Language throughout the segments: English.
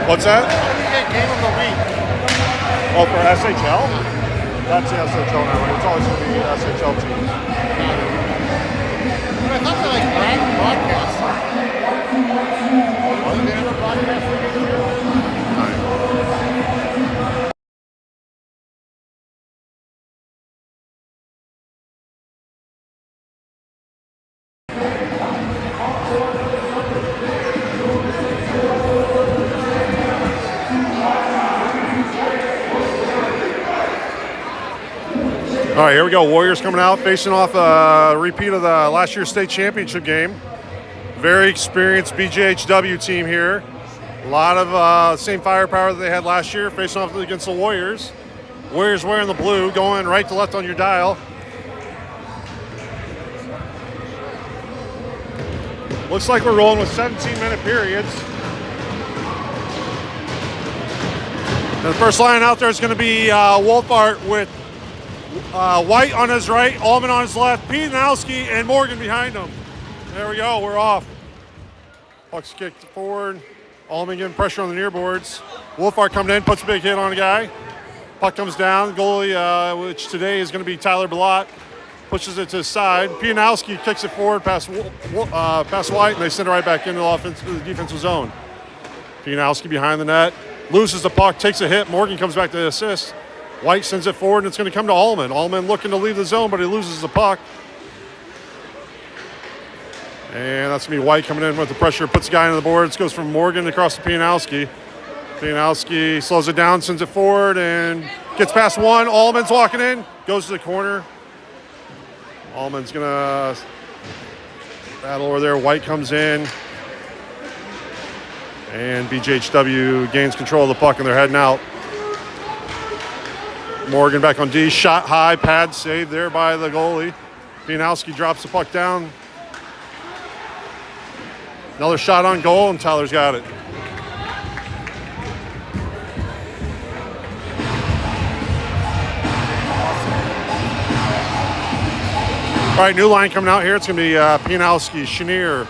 What's that? How do you get game of the week? Oh, for SHL? That's the SHL now. It's always going to be SHL teams. But I thought they like broadcast. Are they ever broadcasting this year? All right, here we go. Warriors coming out, facing off a repeat of the last year's state championship game. Very experienced BGHW team here. A lot of same firepower that they had last year, facing off against the Warriors. Warriors wearing the blue, going right to left on your dial. Looks like we're rolling with 17-minute periods. And the first line out there is going to be Wolfart with White on his right, Allman on his left, Pianowski and Morgan behind him. There we go, we're off. Puck's kicked forward. Allman getting pressure on the near boards. Wolfart coming in, puts a big hit on a guy. Puck comes down. Goalie, which today is going to be Tyler Ballot, pushes it to his side. Pianowski kicks it forward past White, and they send it right back into the defensive zone. Pianowski behind the net, loses the puck, takes a hit. Morgan comes back to assist. White sends it forward, and it's going to come to Allman. Allman looking to leave the zone, but he loses the puck. And that's going to be White coming in with the pressure, puts the guy into the boards, goes from Morgan across to Pianowski. Pianowski slows it down, sends it forward, and gets past one. Allman's walking in, goes to the corner. Allman's going to battle over there. White comes in. And BGHW gains control of the puck, and they're heading out. Morgan back on D, shot high, pad save there by the goalie. Pianowski drops the puck down. Another shot on goal, and Tyler's got it. All right, new line coming out here. It's going to be Pianowski, Chenier,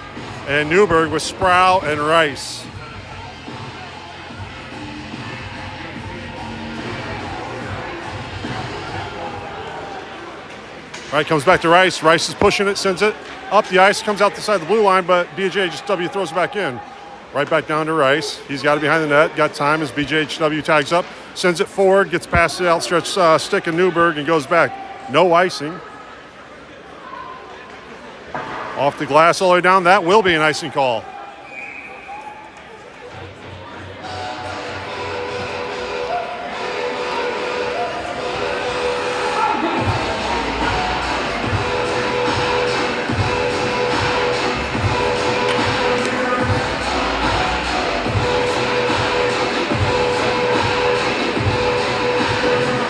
and Newburg with Sproul and Rice. All right, comes back to Rice. Rice is pushing it, sends it up the ice, comes out the side of the blue line, but BGHW throws it back in. Right back down to Rice. He's got it behind the net, got time as BGHW tags up, sends it forward, gets past the outstretched stick in Newburg and goes back. No icing. Off the glass all the way down. That will be an icing call.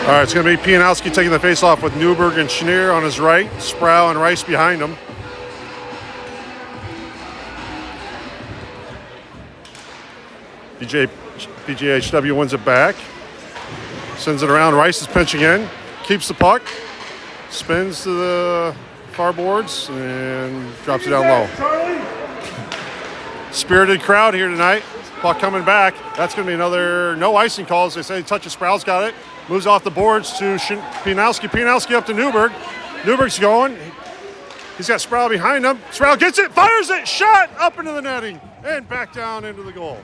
All right, it's going to be Pianowski taking the face-off with Newburg and Chenier on his right, Sproul and Rice behind him. BGHW wins it back, sends it around. Rice is pinching in, keeps the puck, spins to the far boards, and drops it down low. Spirited crowd here tonight. Puck coming back. That's going to be another no icing calls. They say touch of Sproul's got it. Moves off the boards to Pianowski. Pianowski up to Newburg. Newburg's going. He's got Sproul behind him. Sproul gets it, fires it, shot up into the netting, and back down into the goal.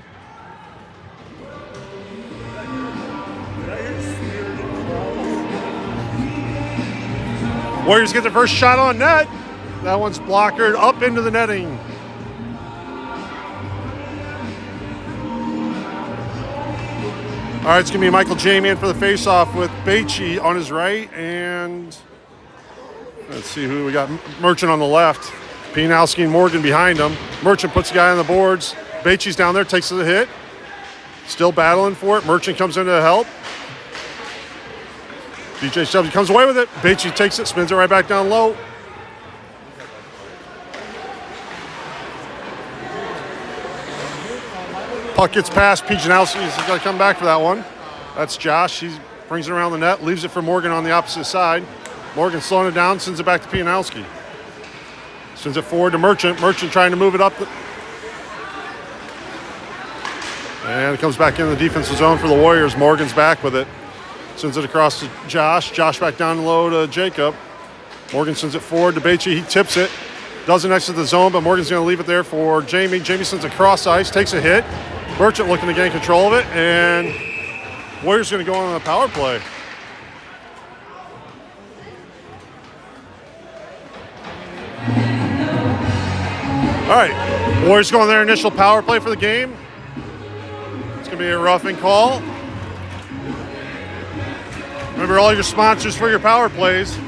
Warriors get their first shot on net. That one's blockered up into the netting. All right, it's going to be Michael Jamian for the faceoff with Bachi on his right. And let's see who we got. Merchant on the left. Pianowski and Morgan behind him. Merchant puts the guy on the boards. Bachi's down there, takes the hit. Still battling for it. Merchant comes in to help. BGHW comes away with it. Bachi takes it, spins it right back down low. Puck gets past Pianowski. He's got to come back for that one. That's Josh. He brings it around the net, leaves it for Morgan on the opposite side. Morgan slowing it down, sends it back to Pianowski. Sends it forward to Merchant. Merchant trying to move it up. And it comes back in the defensive zone for the Warriors. Morgan's back with it. Sends it across to Josh. Josh back down low to Jacob. Morgan sends it forward to Beachy. He tips it. Doesn't exit the zone, but Morgan's going to leave it there for Jamie. Jamie sends it cross ice, takes a hit. Merchant looking to gain control of it, and Warriors going to go on the power play. All right, Warriors go on their initial power play for the game. It's going to be a roughing call. Remember all your sponsors for your power plays.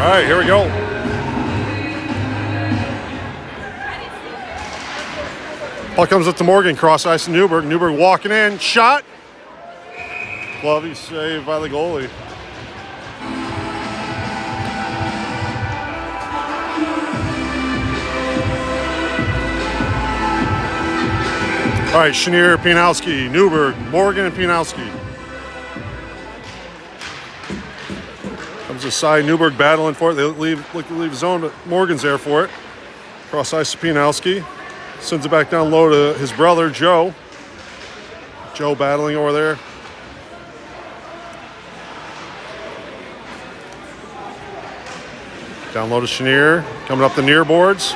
All right, here we go. Puck comes up to Morgan, cross ice to Newburg. Newburg walking in, shot. Glovey save by the goalie. All right, Chenier, Pianowski, Newburg, Morgan, and Pianowski. Comes aside, Newburg battling for it. They look to leave zone, but Morgan's there for it. Cross ice to Pianowski. Sends it back down low to his brother, Joe. Joe battling over there. Down low to Chenier. Coming up the near boards.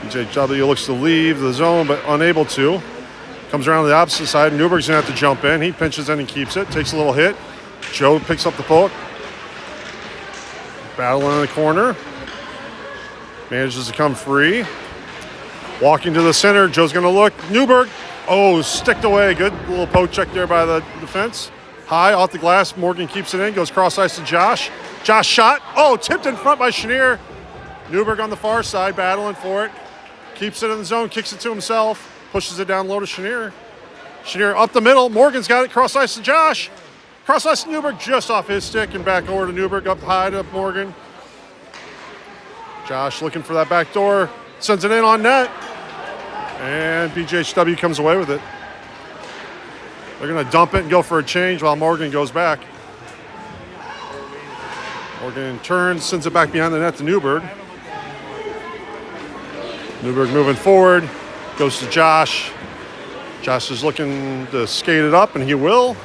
BGHW looks to leave the zone, but unable to. Comes around to the opposite side. Newberg's going to have to jump in. He pinches in and keeps it. Takes a little hit. Joe picks up the puck. Battling in the corner. Manages to come free. Walking to the center. Joe's going to look. Newburg. Oh, sticked away. Good little poke check there by the defense. High off the glass. Morgan keeps it in. Goes cross ice to Josh. Josh shot. Oh, tipped in front by Chenier. Newburg on the far side battling for it. Keeps it in the zone. Kicks it to himself. Pushes it down low to Chenier. Chenier up the middle. Morgan's got it. Cross ice to Josh. Cross ice to Newburg just off his stick and back over to Newburg. Up high to Morgan. Josh looking for that back door. Sends it in on net. And BGHW comes away with it. They're going to dump it and go for a change while Morgan goes back. Morgan turns, sends it back behind the net to Newburg. Newburg moving forward. Goes to Josh. Josh is looking to skate it up, and he will.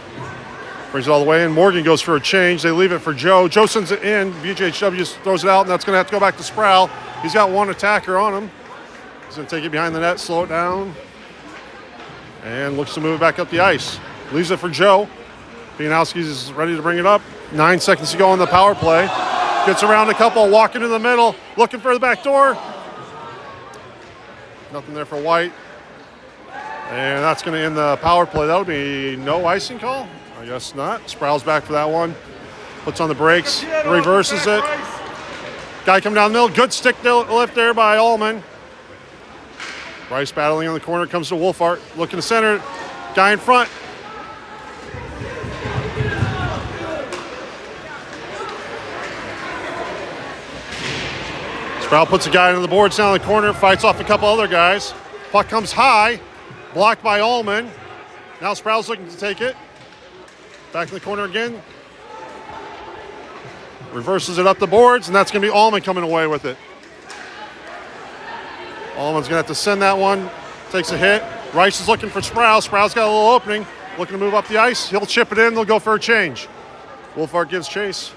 Brings it all the way in. Morgan goes for a change. They leave it for Joe. Joe sends it in. BGHW throws it out, and that's going to have to go back to Sproul. He's got one attacker on him. He's going to take it behind the net, slow it down, and looks to move it back up the ice. Leaves it for Joe. Pianowski's ready to bring it up. 9 seconds to go on the power play. Gets around a couple, walking to the middle, looking for the back door. Nothing there for White. And that's going to end the power play. That would be no icing call? I guess not. Sproul's back for that one. Puts on the brakes, reverses it. Guy coming down the middle. Good stick lift there by Allman. Rice battling on the corner. Comes to Wolfhart. Looking to center it. Guy in front. Sproul puts a guy into the boards down the corner, fights off a couple other guys. Puck comes high, blocked by Allman. Now Sproul's looking to take it. Back in the corner again. Reverses it up the boards, and that's going to be Allman coming away with it. Allman's going to have to send that one. Takes a hit. Rice is looking for Sproul. Sproul's got a little opening. Looking to move up the ice. He'll chip it in. They'll go for a change. Wolfhard gives chase.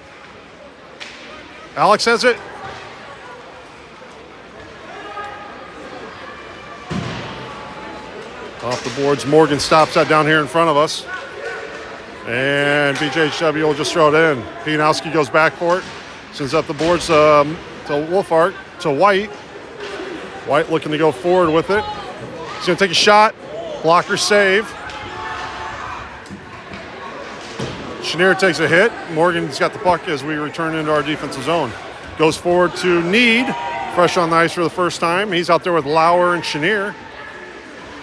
Alex has it. Off the boards, Morgan stops that down here in front of us. And BGHW will just throw it in. Pianowski goes back for it. Sends up the boards to Wolfhart, to White. White looking to go forward with it. He's going to take a shot. Blocker save. Chenier takes a hit. Morgan's got the puck as we return into our defensive zone. Goes forward to Need. Fresh on the ice for the first time. He's out there with Lauer and Chenier.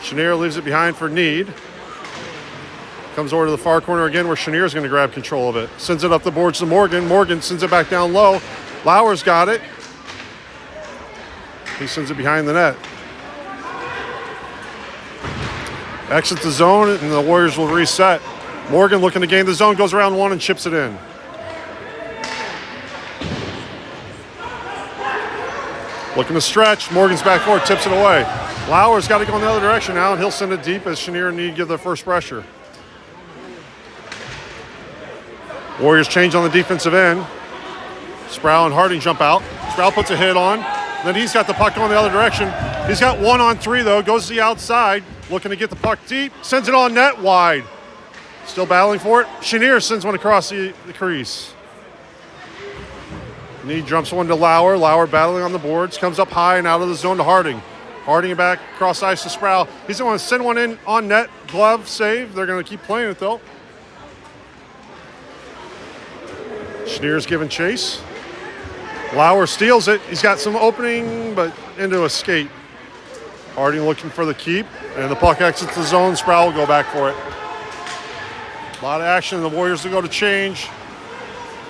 Chenier leaves it behind for Need. Comes over to the far corner again where Chenier's going to grab control of it. Sends it up the boards to Morgan. Morgan sends it back down low. Lauer's got it. He sends it behind the net. Exits the zone, and the Warriors will reset. Morgan looking to gain the zone, goes around one and chips it in. Looking to stretch. Morgan's back forward, tips it away. Lauer's got to go in the other direction now, and he'll send it deep as Chenier need to give the first pressure. Warriors change on the defensive end. Sproul and Harding jump out. Sproul puts a hit on. Then he's got the puck going the other direction. He's got 1-on-3 though. Goes to the outside, looking to get the puck deep. Sends it on net wide. Still battling for it. Chenier sends one across the crease. Knee jumps one to Lauer. Lauer battling on the boards. Comes up high and out of the zone to Harding. Harding back across ice to Sproul. He's going to send one in on net. Glove save. They're going to keep playing it though. Chenier's giving chase. Lauer steals it. He's got some opening, but into a skate. Harding looking for the keep, and the puck exits the zone. Sproul will go back for it. A lot of action. The Warriors will go to change.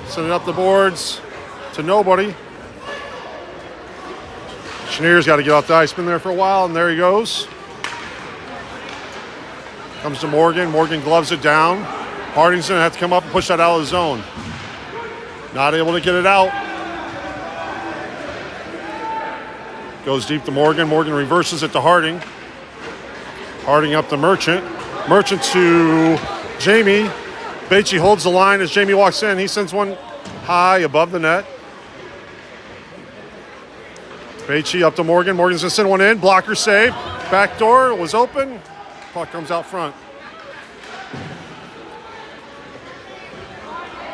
Send it up the boards to nobody. Chenier's got to get off the ice. Been there for a while, and there he goes. Comes to Morgan. Morgan gloves it down. Harding's going to have to come up and push that out of the zone. Not able to get it out. Goes deep to Morgan. Morgan reverses it to Harding. Harding up to Merchant. Merchant to Jamie. Bache holds the line as Jamie walks in. He sends one high above the net. Bache up to Morgan. Morgan's going to send one in. Blocker save. Back door was open. Puck comes out front.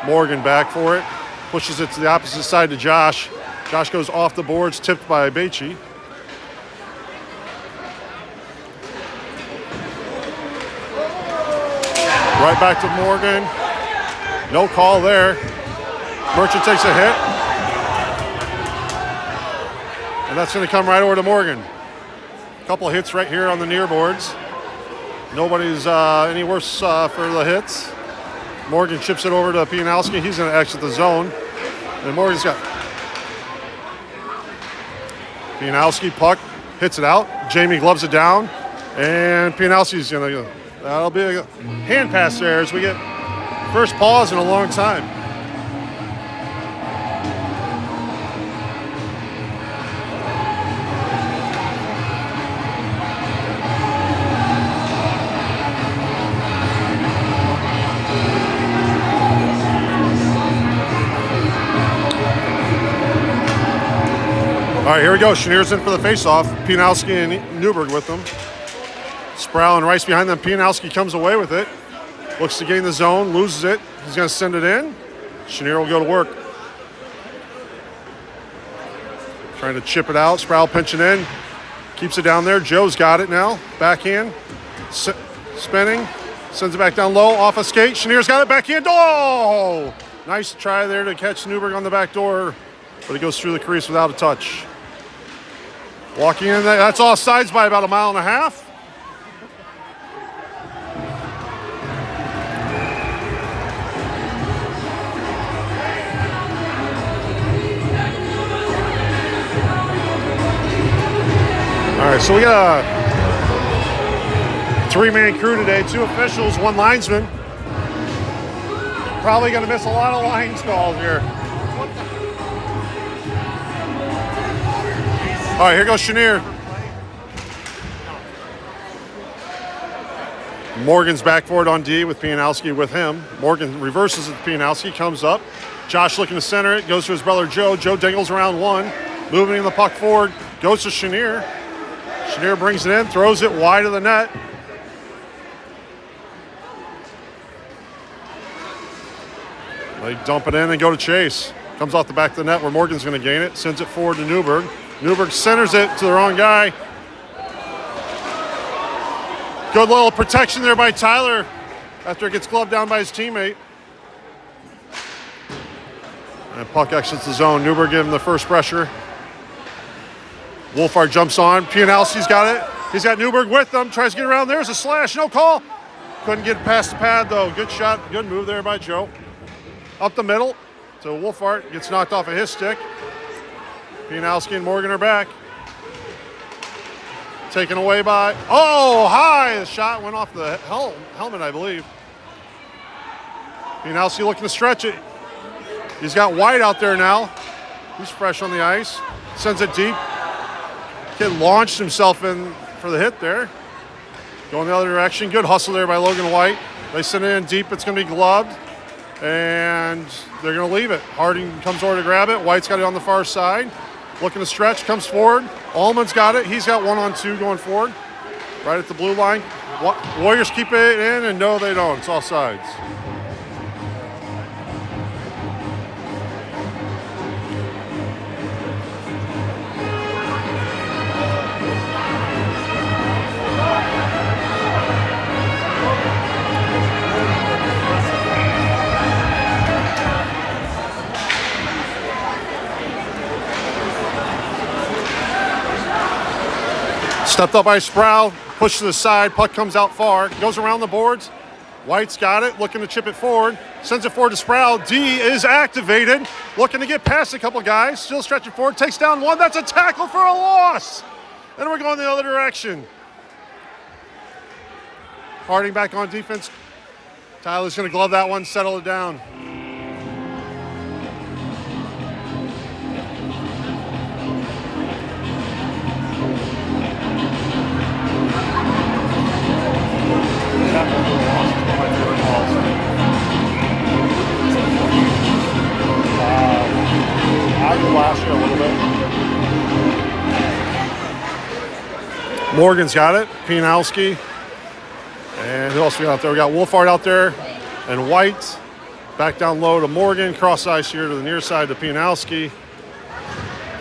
Morgan back for it. Pushes it to the opposite side to Josh. Josh goes off the boards, tipped by Bache. Right back to Morgan. No call there. Merchant takes a hit. And that's going to come right over to Morgan. A couple of hits right here on the near boards. Nobody's any worse for the hits. Morgan chips it over to Pianowski. He's going to exit the zone. And Morgan's got Pianowski, puck, hits it out. Jamie gloves it down. And Pianowski's going to go. That'll be a hand pass there as we get first pause in a long time. All right, here we go. Chenier's in for the faceoff. Pianowski and Newburg with them. Sproul and Rice behind them. Pianowski comes away with it. Looks to gain the zone, loses it. He's going to send it in. Chenier will go to work. Trying to chip it out. Sproul pinching in. Keeps it down there. Joe's got it now. Backhand. Spinning. Sends it back down low. Off a skate. Chenier's got it. Backhand. Oh! Nice try there to catch Newburg on the back door. But he goes through the crease without a touch. Walking in there. That's offsides by about 1.5 miles. All right, so we got a 3-man crew today, 2 officials, 1 linesman. Probably going to miss a lot of lines calls here. All right, here goes Chenier. Morgan's back forward on D with Pianowski with him. Morgan reverses it to Pianowski, comes up. Josh looking to center it, goes to his brother Joe. Joe dangles around one, moving the puck forward, goes to Chenier. Chenier brings it in, throws it wide of the net. They dump it in and go to chase. Comes off the back of the net where Morgan's going to gain it. Sends it forward to Newburg. Newburg centers it to the wrong guy. Good little protection there by Tyler after it gets gloved down by his teammate. And puck exits the zone. Newburg giving him the first pressure. Wolfhard jumps on. Pianowski's got it. He's got Newburg with them. Tries to get around. There's a slash. No call. Couldn't get past the pad, though. Good shot. Good move there by Joe. Up the middle to Wolfhart. Gets knocked off of his stick. Pianowski and Morgan are back. Taken away by... Oh, high! The shot went off the helmet, I believe. Pianowski looking to stretch it. He's got White out there now. He's fresh on the ice. Sends it deep. Kid launched himself in for the hit there. Going the other direction. Good hustle there by Logan White. They send it in deep. It's going to be gloved. And they're going to leave it. Harding comes over to grab it. White's got it on the far side. Looking to stretch. Comes forward. Allman's got it. He's got 1-on-2 going forward. Right at the blue line. Warriors keep it in, and no, they don't. It's all sides. Stepped up by Sproul, pushed to the side, puck comes out far, goes around the boards. White's got it, looking to chip it forward, sends it forward to Sproul. D is activated, looking to get past a couple guys, still stretching forward, takes down one. That's a tackle for a loss. And we're going the other direction. Harding back on defense. Tyler's going to glove that one, settle it down. Last year a little bit. Morgan's got it. Pianowski. And who else we got out there? We got Wolfhart out there and White. Back down low to Morgan. Cross ice here to the near side to Pianowski.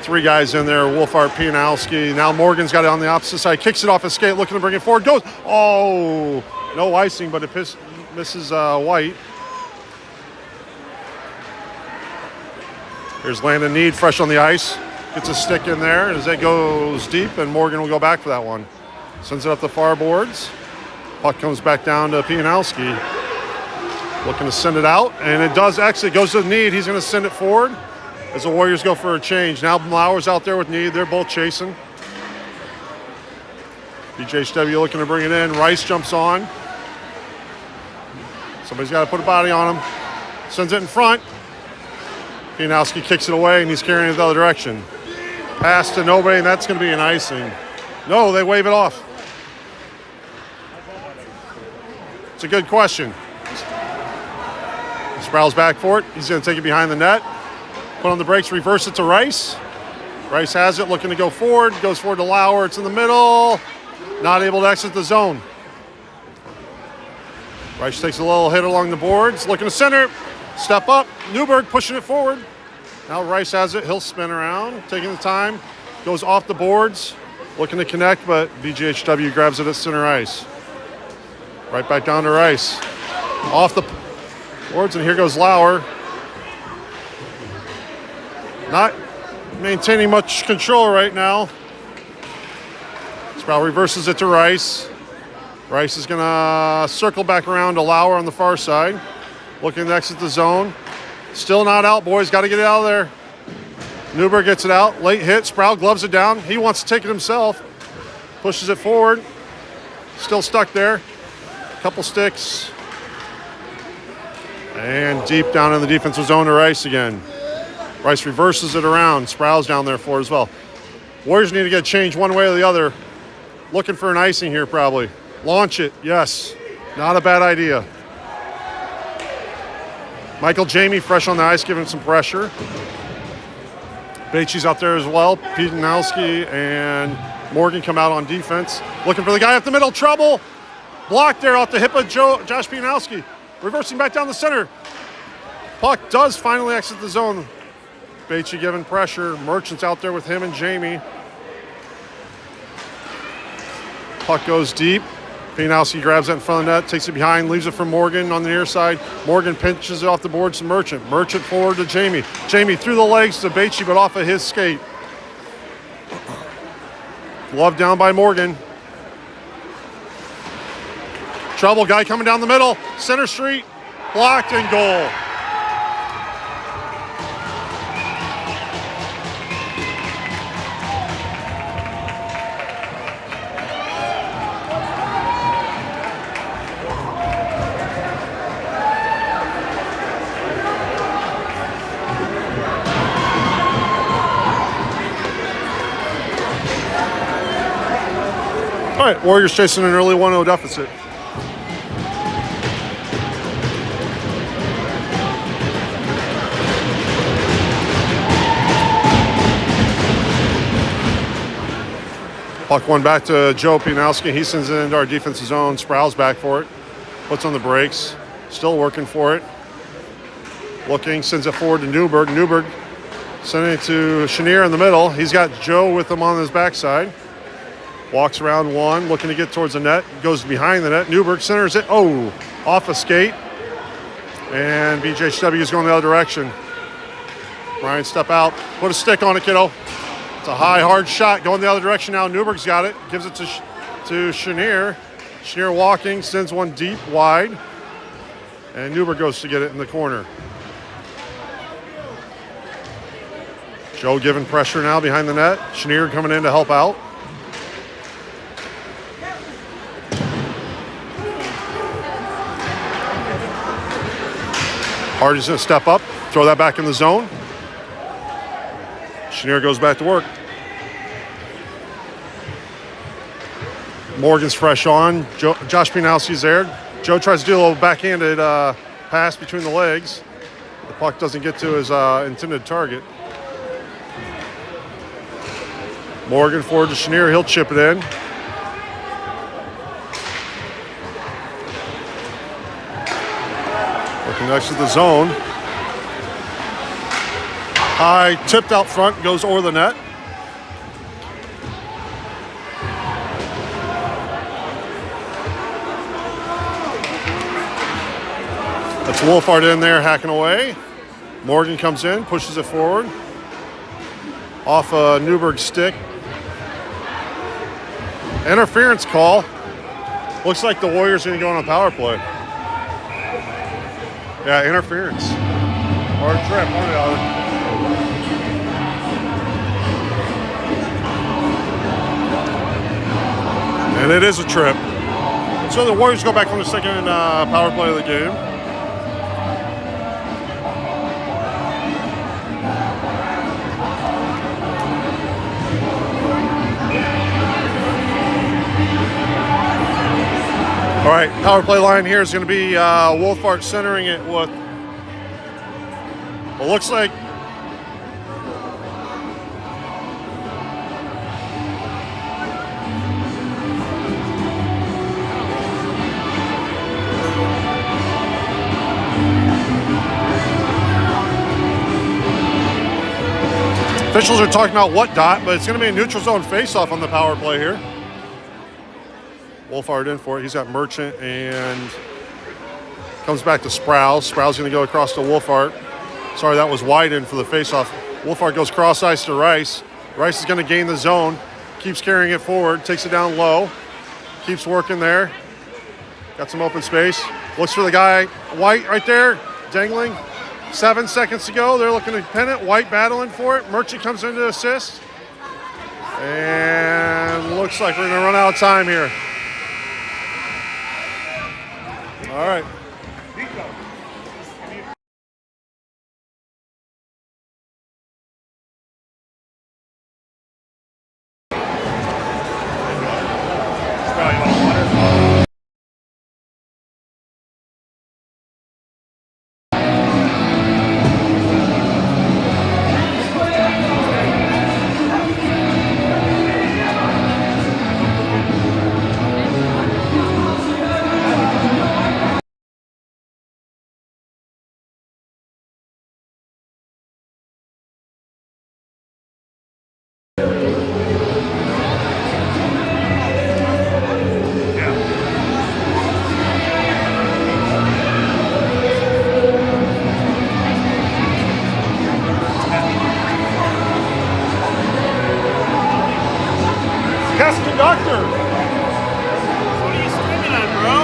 Three guys in there. Wolfhart, Pianowski. Now Morgan's got it on the opposite side. Kicks it off his skate, looking to bring it forward. Goes. Oh, no icing, but it misses White. Here's Landon Need, fresh on the ice. Gets a stick in there as it goes deep, and Morgan will go back for that one. Sends it up the far boards. Puck comes back down to Pianowski. Looking to send it out, and it does exit. Goes to Need. He's going to send it forward as the Warriors go for a change. Now Lauer's out there with Need. They're both chasing. BGHW looking to bring it in. Rice jumps on. Somebody's got to put a body on him. Sends it in front. Pianowski kicks it away, and he's carrying it the other direction. Pass to nobody, and that's going to be an icing. No, they wave it off. It's a good question. Sproul's back for it. He's going to take it behind the net. Put on the brakes, reverse it to Rice. Rice has it, looking to go forward. Goes forward to Lauer. It's in the middle. Not able to exit the zone. Rice takes a little hit along the boards. Looking to center. Step up, Newburg pushing it forward. Now Rice has it, he'll spin around, taking the time, goes off the boards, looking to connect, but BGHW grabs it at center ice. Right back down to Rice. Off the boards, and here goes Lauer. Not maintaining much control right now. Sproul reverses it to Rice. Rice is gonna circle back around to Lauer on the far side. Looking to exit the zone. Still not out, boys. Got to get it out of there. Newburg gets it out. Late hit. Sproul gloves it down. He wants to take it himself. Pushes it forward. Still stuck there. Couple sticks. And deep down in the defensive zone to Rice again. Rice reverses it around. Sproul's down there for it as well. Warriors need to get changed one way or the other. Looking for an icing here probably. Launch it. Yes. Not a bad idea. Michael Jamie fresh on the ice, giving some pressure. Bachi's out there as well. Pianowski and Morgan come out on defense. Looking for the guy up the middle. Trouble. Blocked there off the hip of Josh Pianowski. Reversing back down the center. Puck does finally exit the zone. Bachi giving pressure. Merchant's out there with him and Jamie. Puck goes deep. Pianowski grabs that in front of the net, takes it behind, leaves it for Morgan on the near side. Morgan pinches it off the boards to Merchant. Merchant forward to Jamie. Jamie through the legs to Bachi, but off of his skate. Glove down by Morgan. Trouble, guy coming down the middle. Center street, blocked and goal. All right, Warriors chasing an early 1-0 deficit. Puck one back to Joe Pianowski. He sends it into our defensive zone. Sproul's back for it. Puts on the brakes. Still working for it. Looking, sends it forward to Newburg. Newburg sending it to Chenier in the middle. He's got Joe with him on his backside. Walks around one, looking to get towards the net. Goes behind the net. Newburg centers it. Oh, off a skate. And BGHW is going the other direction. Ryan, step out. Put a stick on it, kiddo. It's a high, hard shot going the other direction now. Newburg's got it. Gives it to Chenier. Chenier walking, sends one deep, wide. And Newburg goes to get it in the corner. Joe giving pressure now behind the net. Chenier coming in to help out. Hardy's going to step up, throw that back in the zone. Chenier goes back to work. Morgan's fresh on. Josh Pianowski's there. Joe tries to do a little backhanded pass between the legs. The puck doesn't get to his intended target. Morgan forward to Chenier. He'll chip it in. Looking next to the zone. High tipped out front, goes over the net. That's Wolfhard in there hacking away. Morgan comes in, pushes it forward. Off a Newburg stick. Interference call. Looks like the Warriors are going to go on a power play. Yeah, interference. Or a trip, one or the other. And it is a trip. So the Warriors go back on the second power play of the game. All right, power play line here is going to be Wolfhard centering it with what looks like officials are talking about what dot, but it's going to be a neutral zone face-off on the power play here. Wolfhard in for it. He's got Merchant and comes back to Sproul. Sproul's going to go across to Wolfhard. Sorry, that was wide in for the faceoff. Wolfhard goes cross ice to Rice. Rice is going to gain the zone. Keeps carrying it forward. Takes it down low. Keeps working there. Got some open space. Looks for the guy. White right there. Dangling. 7 seconds to go. They're looking to pin it. White battling for it. Merchant comes in to assist. And looks like we're going to run out of time here. All right. Guest conductor. What are you screaming at, bro?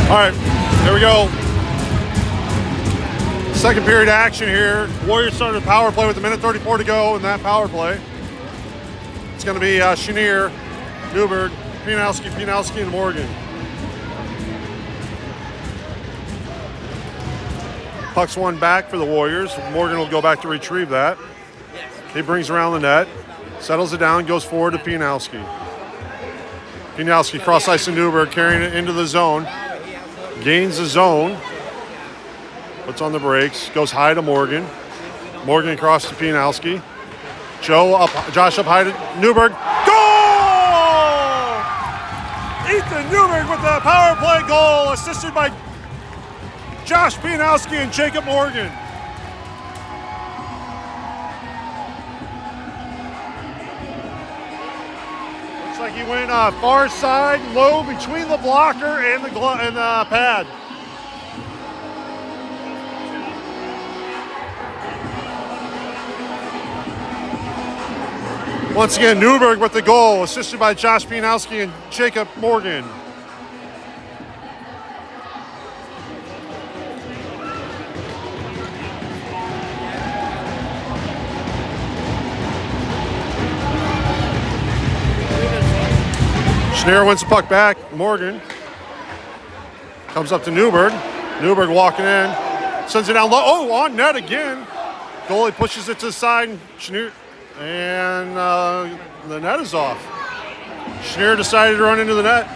All right, here we go. Second period action here. Warriors started a power play with a minute 34 to go in that power play. It's going to be Chenier, Newburg, Pianowski, and Morgan. Puck's one back for the Warriors. Morgan will go back to retrieve that. He brings around the net, settles it down, goes forward to Pianowski. Pianowski cross ice to Newburg, carrying it into the zone. Gains the zone. Puts on the brakes, goes high to Morgan. Morgan across to Pianowski. Josh up high to Newburg. Goal! Ethan Newburg with the power play goal, assisted by Josh Pianowski and Jacob Morgan. Looks like he went far side, low between the blocker and the pad. Once again, Newburg with the goal, assisted by Josh Pianowski and Jacob Morgan. Chenier wins the puck back. Morgan comes up to Newburg. Newburg walking in, sends it down low. Oh, on net again. Goalie pushes it to the side. Chenier, and the net is off. Chenier decided to run into the net.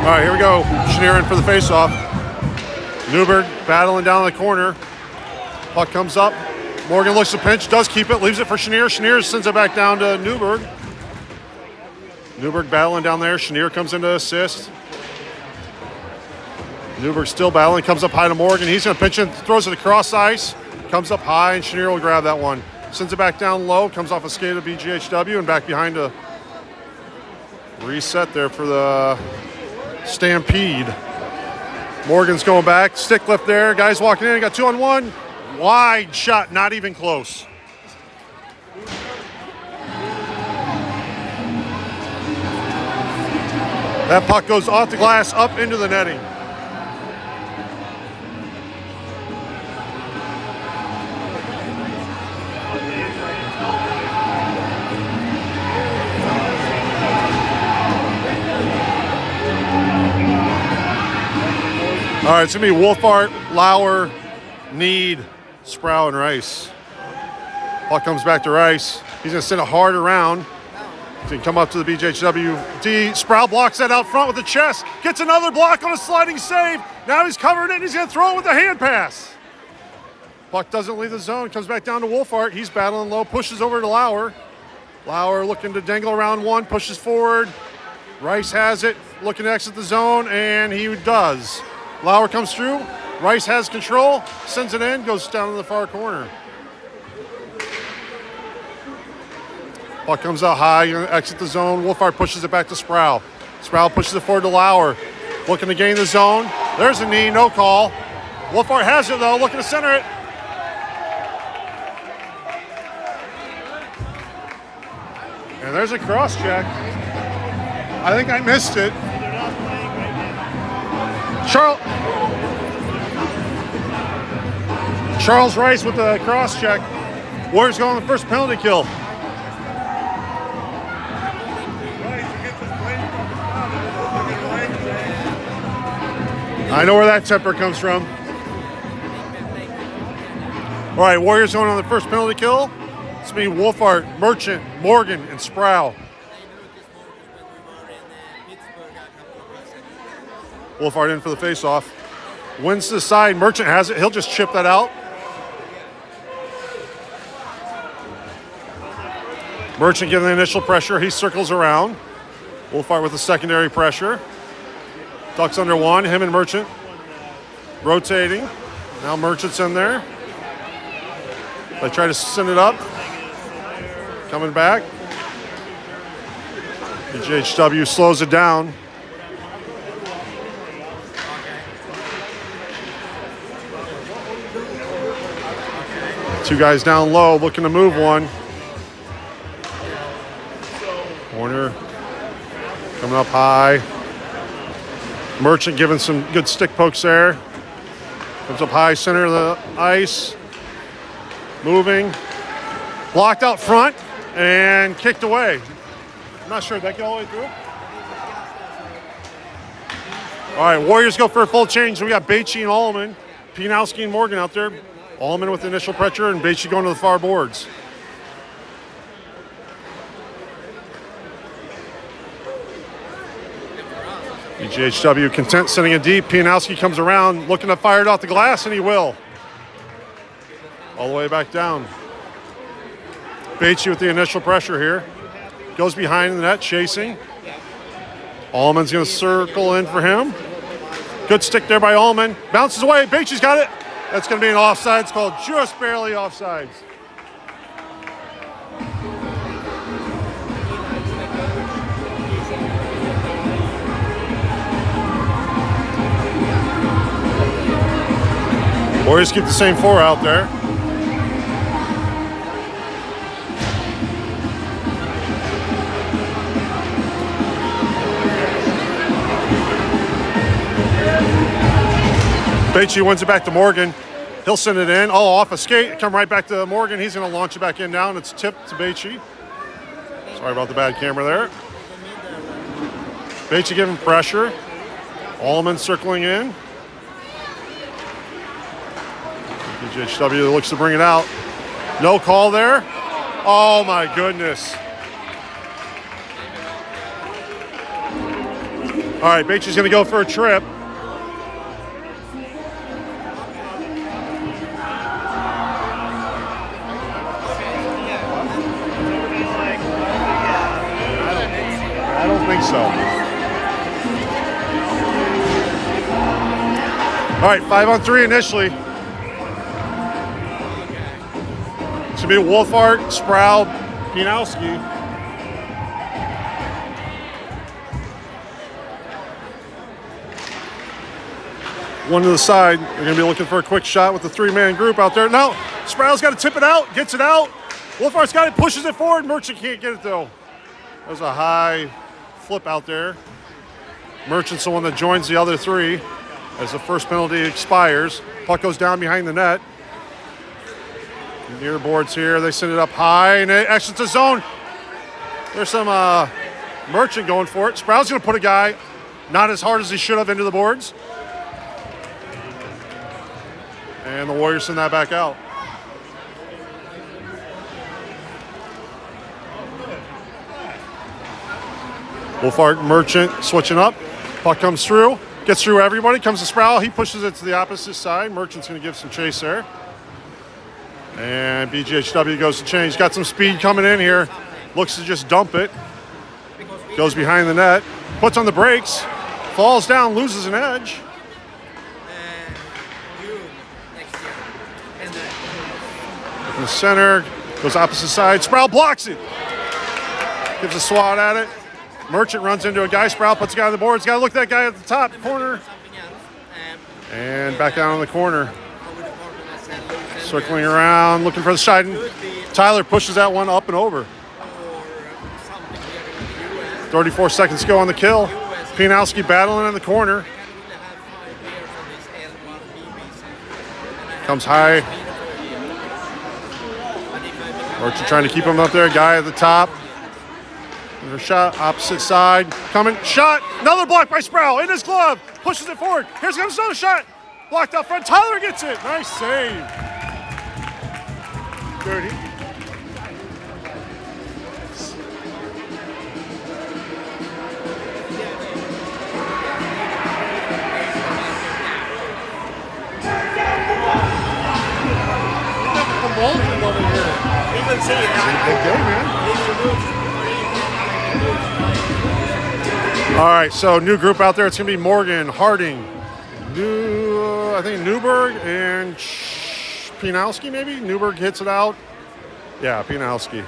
All right, here we go. Chenier in for the faceoff. Newburg battling down the corner. Puck comes up. Morgan looks to pinch, does keep it, leaves it for Chenier. Chenier sends it back down to Newburg. Newburg battling down there. Chenier comes in to assist. Newburg still battling, comes up high to Morgan. He's going to pinch it, throws it across ice. Comes up high, and Chenier will grab that one. Sends it back down low, comes off a skate of BGHW, and back behind to reset there for the Stampede. Morgan's going back, stick lift there. Guys walking in, got 2-on-1. Wide shot, not even close. That puck goes off the glass, up into the netting. All right, it's going to be Wolfart, Lauer, Need, Sproul, and Rice. Puck comes back to Rice. He's going to send it hard around. He's going to come up to the BGHW D. Sproul blocks that out front with the chest. Gets another block on a sliding save. Now he's covering it, and he's going to throw it with a hand pass. Puck doesn't leave the zone. Comes back down to Wolfart. He's battling low. Pushes over to Lauer. Lauer looking to dangle around one. Pushes forward. Rice has it. Looking to exit the zone, and he does. Lauer comes through. Rice has control. Sends it in. Goes down to the far corner. Puck comes out high. Going to exit the zone. Wolfart pushes it back to Sproul. Sproul pushes it forward to Lauer. Looking to gain the zone. There's a knee. No call. Wolfart has it, though. Looking to center it. And there's a cross check. I think I missed it. Charles Rice with the cross check. Warriors go on the first penalty kill. I know where that temper comes from. All right, Warriors going on the first penalty kill. It's me, Wolfart, Merchant, Morgan, and Sproul. Wolfart in for the faceoff. Wins to the side. Merchant has it. He'll just chip that out. Merchant getting the initial pressure. He circles around. Wolfart with the secondary pressure. Ducks under one. Him and Merchant rotating. Now Merchant's in there. They try to send it up. Coming back. BGHW slows it down. Two guys down low looking to move one. Corner coming up high. Merchant giving some good stick pokes there. Comes up high, center of the ice. Moving. Blocked out front and kicked away. I'm not sure, did that get all the way through? All right, Warriors go for a full change. We got Bachi and Allman, Pianowski and Morgan out there. Allman with initial pressure and Bachi going to the far boards. BGHW content sending it deep. Pianowski comes around looking to fire it off the glass, and he will. All the way back down. Bachi with the initial pressure here. Goes behind the net, chasing. Allman's going to circle in for him. Good stick there by Allman. Bounces away. Bachi's got it. That's going to be an offside. It's called just barely offsides. Warriors keep the same four out there. Bachi wins it back to Morgan. He'll send it in. Oh, off a skate. Come right back to Morgan. He's going to launch it back in down. It's tipped to Bachi. Sorry about the bad camera there. Bachi giving pressure. Allman circling in. BGHW looks to bring it out. No call there. Oh my goodness. All right, Bachi's going to go for a trip. I don't think so. All right, 5-on-3 initially. It's going to be Wolfart, Sproul, Pianowski. One to the side. They're going to be looking for a quick shot with the three-man group out there. No, Sproul's got to tip it out, gets it out. Wolfart's got it, pushes it forward. Merchant can't get it, though. That was a high flip out there. Merchant's the one that joins the other three as the first penalty expires. Puck goes down behind the net. Near boards here, they send it up high and it exits the zone. There's some Merchant going for it. Sproul's going to put a guy not as hard as he should have into the boards. And the Warriors send that back out. Wolfart, Merchant switching up. Puck comes through, gets through everybody, comes to Sproul. He pushes it to the opposite side. Merchant's going to give some chase there. And BGHW goes to change. Got some speed coming in here. Looks to just dump it. Goes behind the net. Puts on the brakes. Falls down, loses an edge. In the center. Goes opposite side. Sproul blocks it. Gives a swat at it. Merchant runs into a guy. Sproul puts a guy on the boards. Got to look at that guy at the top corner. And back down on the corner. Circling around, looking for the shot. Tyler pushes that one up and over. 34 seconds to go on the kill. Pianowski battling in the corner. Comes high. Merchant trying to keep him up there. Guy at the top. There's a shot, opposite side. Coming, shot. Another block by Sproul in his glove. Pushes it forward. Here's comes another shot. Blocked out front. Tyler gets it. Nice save. Dirty. All right, so new group out there. It's going to be Morgan, Harding, I think Newburg and Pianowski maybe? Newburg hits it out. Yeah, Pianowski.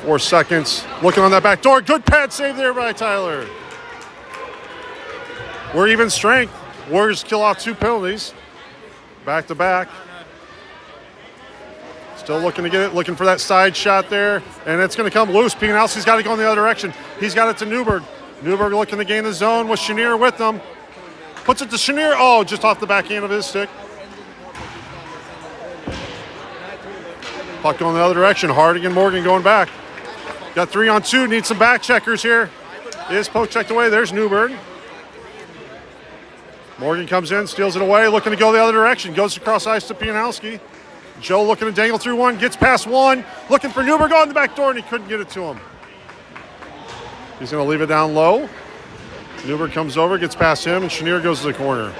4 seconds. Looking on that back door. Good pad save there by Tyler. We're even strength. Warriors kill off 2 penalties. Back to back. Still looking to get it. Looking for that side shot there. And it's going to come loose. Pianowski's got to go in the other direction. He's got it to Newburg. Newburg looking to gain the zone with Chenier with them. Puts it to Chenier. Oh, just off the backhand of his stick. Puck going the other direction. Harding and Morgan going back. Got 3-on-2. Need some back checkers here. Is poke checked away. There's Newburg. Morgan comes in, steals it away, looking to go the other direction. Goes across ice to Pianowski. Joe looking to dangle through one, gets past one, looking for Newburg on the back door, and he couldn't get it to him. He's going to leave it down low. Newburg comes over, gets past him, and Chenier goes to the corner.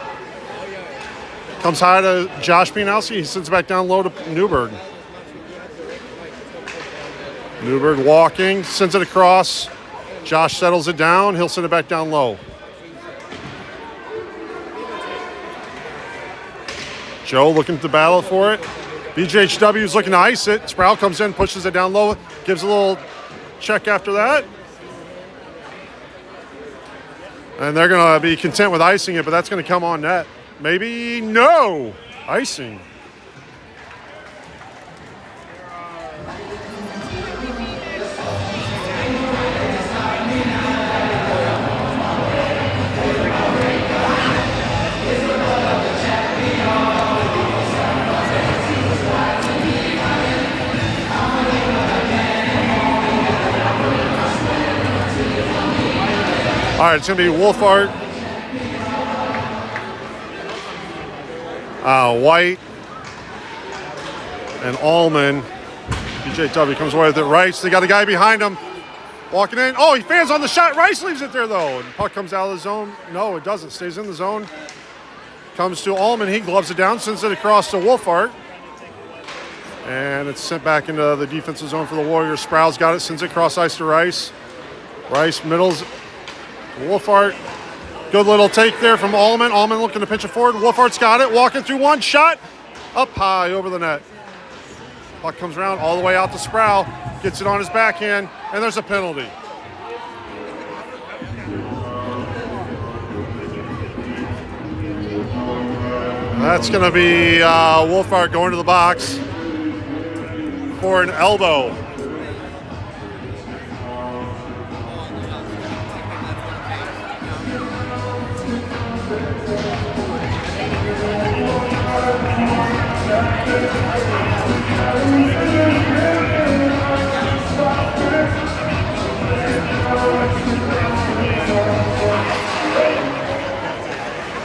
Comes high to Josh Pianowski. He sends it back down low to Newburg. Newburg walking, sends it across. Josh settles it down. He'll send it back down low. Joe looking to battle for it. BGHW is looking to ice it. Sproul comes in, pushes it down low, gives a little check after that. And they're going to be content with icing it, but that's going to come on net. Maybe no. Icing. All right, it's going to be Wolfart, White, and Allman. BJW comes away with it. Rice, they got a guy behind him walking in. Oh, he fans on the shot. Rice leaves it there, though. And puck comes out of the zone. No, it doesn't. Stays in the zone. Comes to Allman. He gloves it down, sends it across to Wolfart. And it's sent back into the defensive zone for the Warriors. Sproul's got it, sends it across ice to Rice. Rice middles. Wolfart, good little take there from Allman. Allman looking to pinch it forward. Wolfart's got it, walking through one shot, up high over the net. Puck comes around all the way out to Sproul, gets it on his backhand, and there's a penalty. That's going to be Wolfart going to the box for an elbow.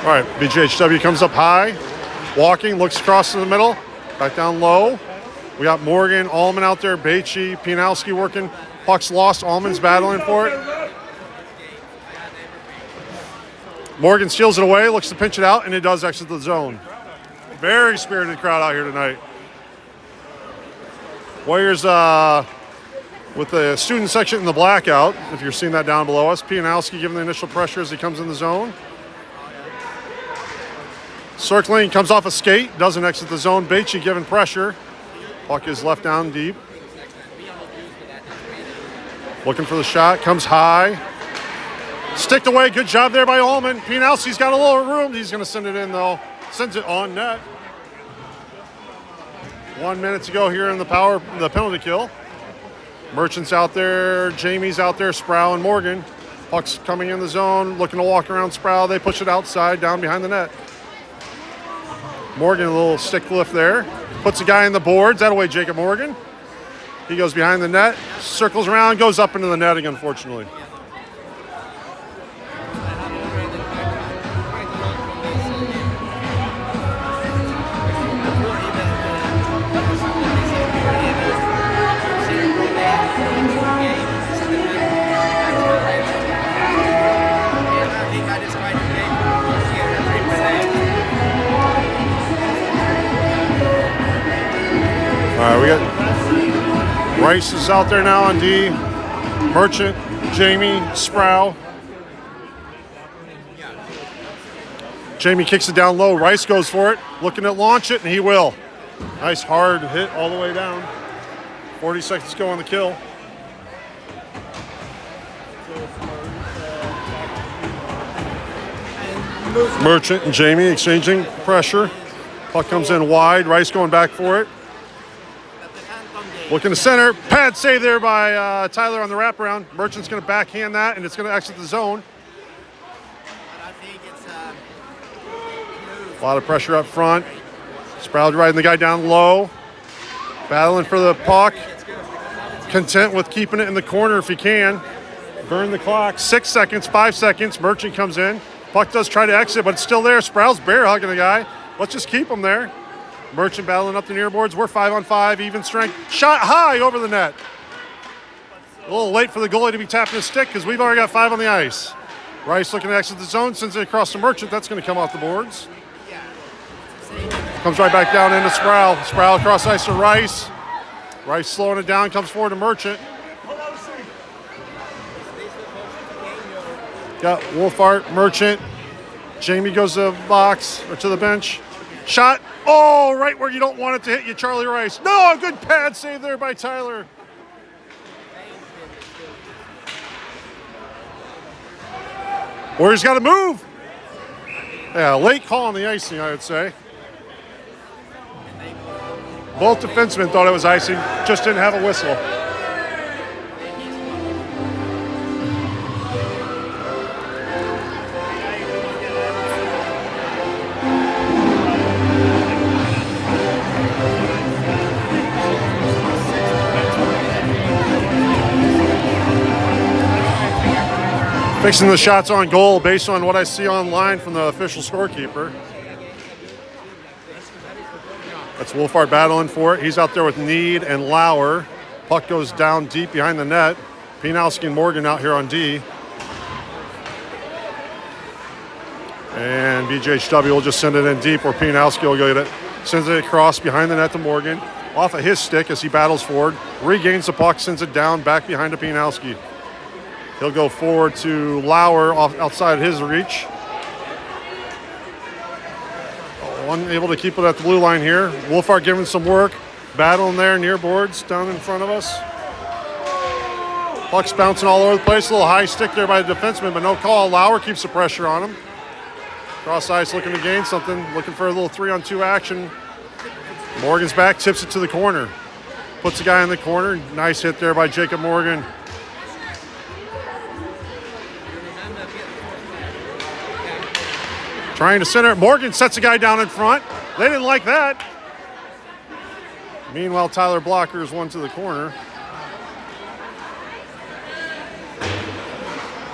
All right, BGHW comes up high, walking, looks across to the middle, back down low. We got Morgan, Allman out there, Baichy, Pianowski working. Puck's lost, Allman's battling for it. Morgan steals it away, looks to pinch it out, and it does exit the zone. Very spirited crowd out here tonight. Warriors with the student section in the blackout, if you're seeing that down below us. Pianowski giving the initial pressure as he comes in the zone. Circling, comes off a skate, doesn't exit the zone. Baichy giving pressure. Puck is left down deep. Looking for the shot, comes high. Sticked away, good job there by Allman. Pianowski's got a little room. He's going to send it in, though. Sends it on net. 1 minute to go here in the penalty kill. Merchant's out there, Jamie's out there, Sproul and Morgan. Puck's coming in the zone, looking to walk around Sproul. They push it outside, down behind the net. Morgan, a little stick lift there. Puts a guy in the boards. That away, Jacob Morgan. He goes behind the net, circles around, goes up into the netting, unfortunately. All right, we got Rice is out there now on D. Merchant, Jamie, Sproul. Jamie kicks it down low. Rice goes for it, looking to launch it, and he will. Nice hard hit all the way down. 40 seconds to go on the kill. Merchant and Jamie exchanging pressure. Puck comes in wide. Rice going back for it. Looking to center. Pad save there by Tyler on the wraparound. Merchant's going to backhand that, and it's going to exit the zone. A lot of pressure up front. Sproul riding the guy down low. Battling for the puck. Content with keeping it in the corner if he can. Burn the clock. 6 seconds, 5 seconds. Merchant comes in. Puck does try to exit, but it's still there. Sproul's bear hugging the guy. Let's just keep him there. Merchant battling up the near boards. We're 5-on-5, even strength. Shot high over the net. A little late for the goalie to be tapping his stick because we've already got 5 on the ice. Rice looking to exit the zone, sends it across to Merchant. That's going to come off the boards. Comes right back down into Sproul. Sproul across ice to Rice. Rice slowing it down, comes forward to Merchant. Got Wolfart, Merchant. Jamie goes to the box, or to the bench. Shot. Oh, right where you don't want it to hit you, Charlie Rice. No, a good pad save there by Tyler. Warriors got to move. Yeah, late call on the icing, I would say. Both defensemen thought it was icing, just didn't have a whistle. Fixing the shots on goal based on what I see online from the official scorekeeper. That's Wolfart battling for it. He's out there with Need and Lauer. Puck goes down deep behind the net. Pianowski and Morgan out here on D. And BGHW will just send it in deep where Pianowski will get it. Sends it across behind the net to Morgan. Off of his stick as he battles forward. Regains the puck, sends it down back behind to Pianowski. He'll go forward to Lauer outside his reach. Unable to keep it at the blue line here. Wolfart giving some work. Battling there near boards down in front of us. Puck's bouncing all over the place. A little high stick there by the defenseman, but no call. Lauer keeps the pressure on him. Cross ice looking to gain something. Looking for a little 3-on-2 action. Morgan's back, tips it to the corner. Puts the guy in the corner. Nice hit there by Jacob Morgan. Trying to center. Morgan sets a guy down in front. They didn't like that. Meanwhile, Tyler blockers one to the corner.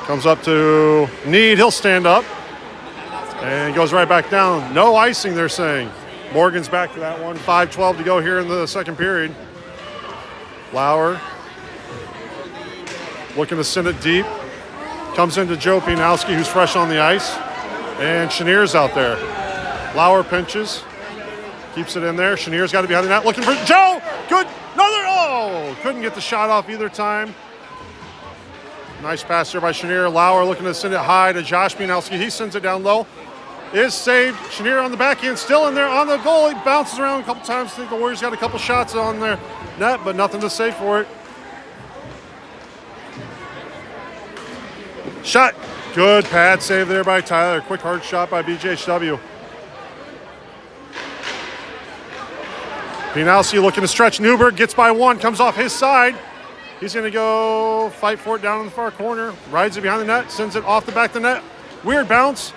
Comes up to Need. He'll stand up. And goes right back down. No icing, they're saying. Morgan's back to that one. 5:12 to go here in the second period. Lauer looking to send it deep. Comes into Joe Pianowski, who's fresh on the ice. And Chenier's out there. Lauer pinches. Keeps it in there. Chenier's got it behind the net. Looking for Joe. Good. Another. Oh! Couldn't get the shot off either time. Nice pass there by Chenier. Lauer looking to send it high to Josh Pianowski. He sends it down low. Is saved. Chenier on the backhand. Still in there on the goal. He bounces around a couple times. I think the Warriors got a couple shots on their net, but nothing to say for it. Shot. Good pad save there by Tyler. Quick hard shot by BGHW. Pianowski looking to stretch. Newburg gets by one, comes off his side. He's going to go fight for it down in the far corner. Rides it behind the net, sends it off the back of the net. Weird bounce.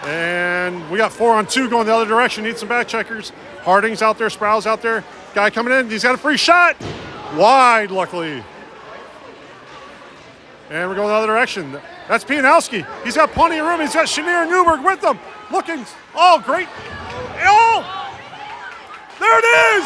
And we got 4-on-2 going the other direction. Need some back checkers. Harding's out there, Sproul's out there. Guy coming in, he's got a free shot. Wide, luckily. And we're going the other direction. That's Pianowski. He's got plenty of room. He's got Chenier and Newburg with him. Looking. Oh, great. Oh! There it is!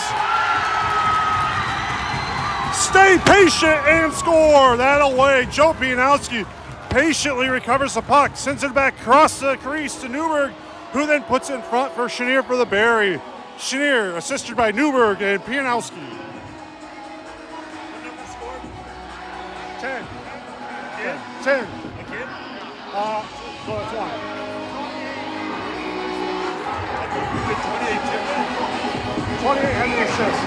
Stay patient and score. That away. Joe Pianowski patiently recovers the puck, sends it back across the crease to Newburg, who then puts it in front for Chenier for the bury. Chenier assisted by Newburg and Pianowski. 10. 10. Well, that's one. 28 had the assist.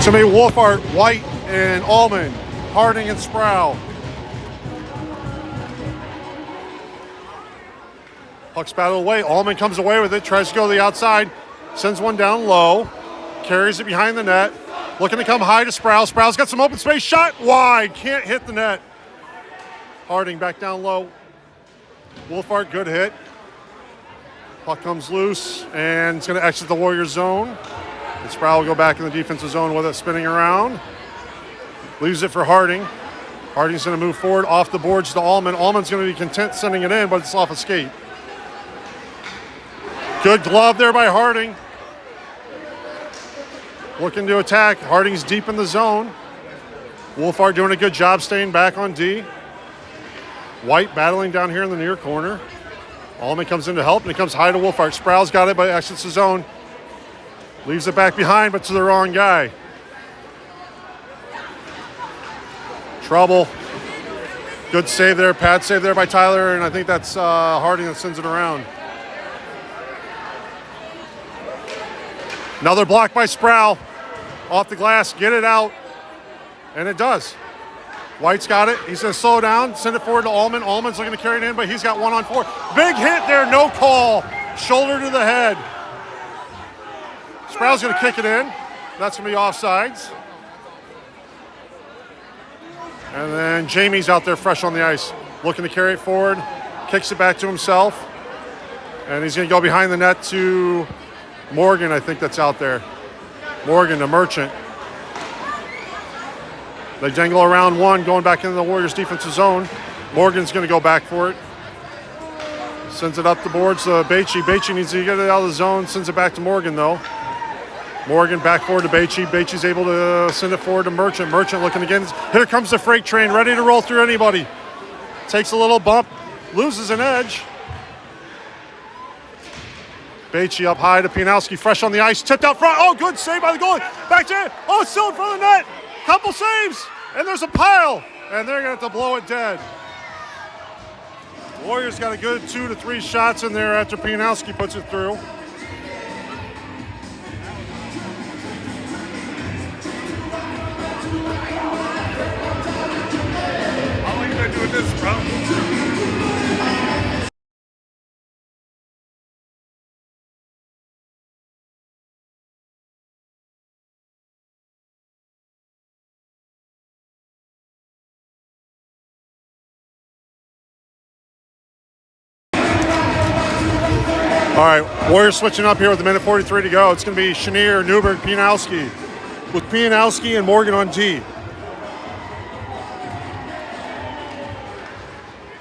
It's going to be Wolfart, White, and Allman, Harding, and Sproul. Puck's battled away. Allman comes away with it, tries to go to the outside, sends one down low, carries it behind the net, looking to come high to Sproul. Sproul's got some open space, shot wide, can't hit the net. Harding back down low. Wolfart, good hit. Puck comes loose, and it's going to exit the Warriors zone. And Sproul will go back in the defensive zone with it, spinning around. Leaves it for Harding. Harding's going to move forward off the boards to Allman. Allman's going to be content sending it in, but it's off a skate. Good glove there by Harding. Looking to attack. Harding's deep in the zone. Wolfart doing a good job staying back on D. White battling down here in the near corner. Allman comes in to help, and he comes high to Wolfart. Sproul's got it, but exits the zone. Leaves it back behind, but to the wrong guy. Trouble. Good save there, pad save there by Tyler, and I think that's Harding that sends it around. Another block by Sproul. Off the glass, get it out, and it does. White's got it. He's going to slow down, send it forward to Allman. Allman's looking to carry it in, but he's got 1-on-4. Big hit there, no call. Shoulder to the head. Sproul's going to kick it in. That's going to be offsides. And then Jamie's out there fresh on the ice, looking to carry it forward, kicks it back to himself, and he's going to go behind the net to Morgan, I think that's out there. Morgan to Merchant. They dangle around one, going back into the Warriors' defensive zone. Morgan's going to go back for it. Sends it up the boards to Baichy. Baichy needs to get it out of the zone. Sends it back to Morgan, though. Morgan back forward to Baichy. Baichy's able to send it forward to Merchant. Merchant looking again. Here comes the freight train, ready to roll through anybody. Takes a little bump, loses an edge. Baichy up high to Pianowski, fresh on the ice, tipped out front. Oh, good save by the goalie. Back to it. Oh, it's still in front of the net. Couple saves, and there's a pile, and they're going to have to blow it dead. Warriors got a good 2 to 3 shots in there after Pianowski puts it through. How long you been doing this, bro? All right, Warriors switching up here with 1:43 to go. It's going to be Chenier, Newburg, Pianowski, with Pianowski and Morgan on D.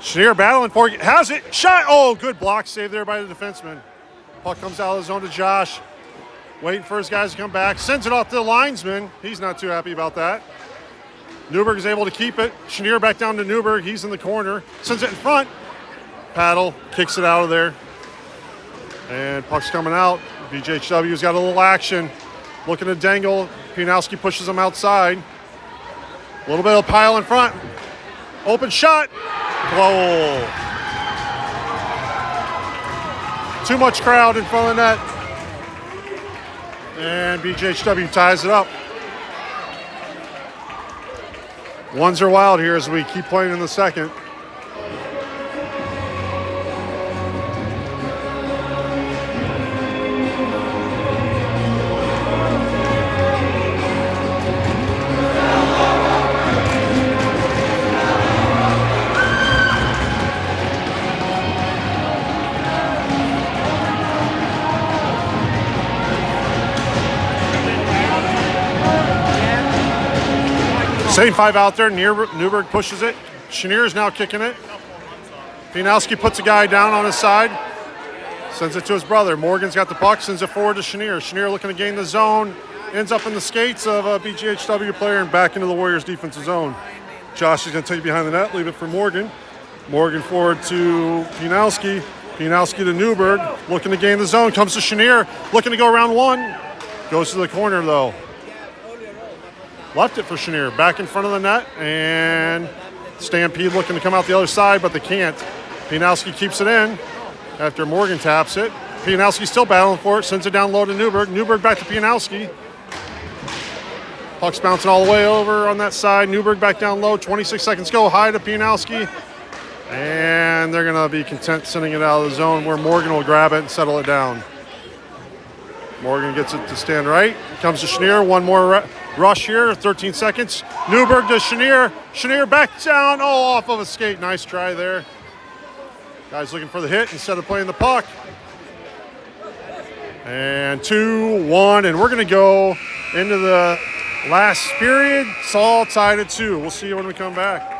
Chenier battling for it, has it, shot, oh, good block save there by the defenseman. Puck comes out of the zone to Josh, waiting for his guys to come back, sends it off to the linesman. He's not too happy about that. Newburg is able to keep it. Chenier back down to Newburg, he's in the corner, sends it in front. Paddle, kicks it out of there. And puck's coming out. BGHW's got a little action. Looking to dangle. Pianowski pushes him outside. A little bit of pile in front. Open shot. Goal. Too much crowd in front of the net. And BGHW ties it up. Ones are wild here as we keep playing in the second. Same five out there. Newburg pushes it. Chenier is now kicking it. Pianowski puts a guy down on his side. Sends it to his brother. Morgan's got the puck. Sends it forward to Chenier. Chenier looking to gain the zone. Ends up in the skates of a BGHW player and back into the Warriors' defensive zone. Josh is going to take it behind the net. Leave it for Morgan. Morgan forward to Pianowski. Pianowski to Newburg. Looking to gain the zone. Comes to Chenier. Looking to go around one. Goes to the corner, though. Left it for Chenier, back in front of the net, and Stampede looking to come out the other side, but they can't. Pianowski keeps it in after Morgan taps it. Pianowski still battling for it, sends it down low to Newburg. Newburg back to Pianowski. Puck's bouncing all the way over on that side. Newburg back down low. 26 seconds go. High to Pianowski. And they're going to be content sending it out of the zone where Morgan will grab it and settle it down. Morgan gets it to stand right. Comes to Chenier. One more rush here. 13 seconds. Newburg to Chenier. Chenier back down. Oh, off of a skate. Nice try there. Guys looking for the hit instead of playing the puck. And 2-1. And we're going to go into the last period. It's all tied at 2. We'll see you when we come back.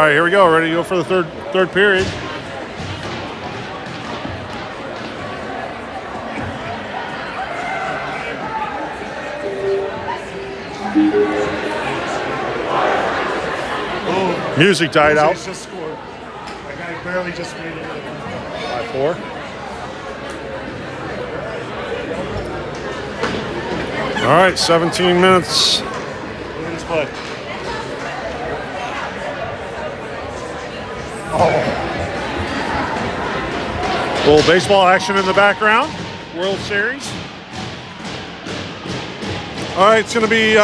right, here we go. Ready to go for the third period. Music died out. Just scored. That guy barely just made it. 5-4. All right, 17 minutes. Look at this play. A little baseball action in the background. World Series. All right, it's going to be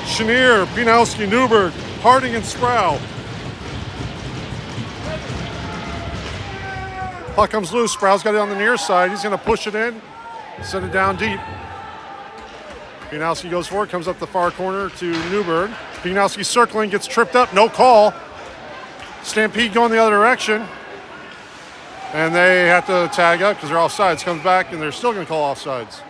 Chenier, Pianowski, Newburg, Harding, and Sproul. Puck comes loose. Sproul's got it on the near side. He's going to push it in, send it down deep. Pianowski goes forward, comes up the far corner to Newburg. Pianowski circling, gets tripped up, no call. Stampede going the other direction. And they have to tag up because they're offsides. Comes back, and they're still going to call offsides.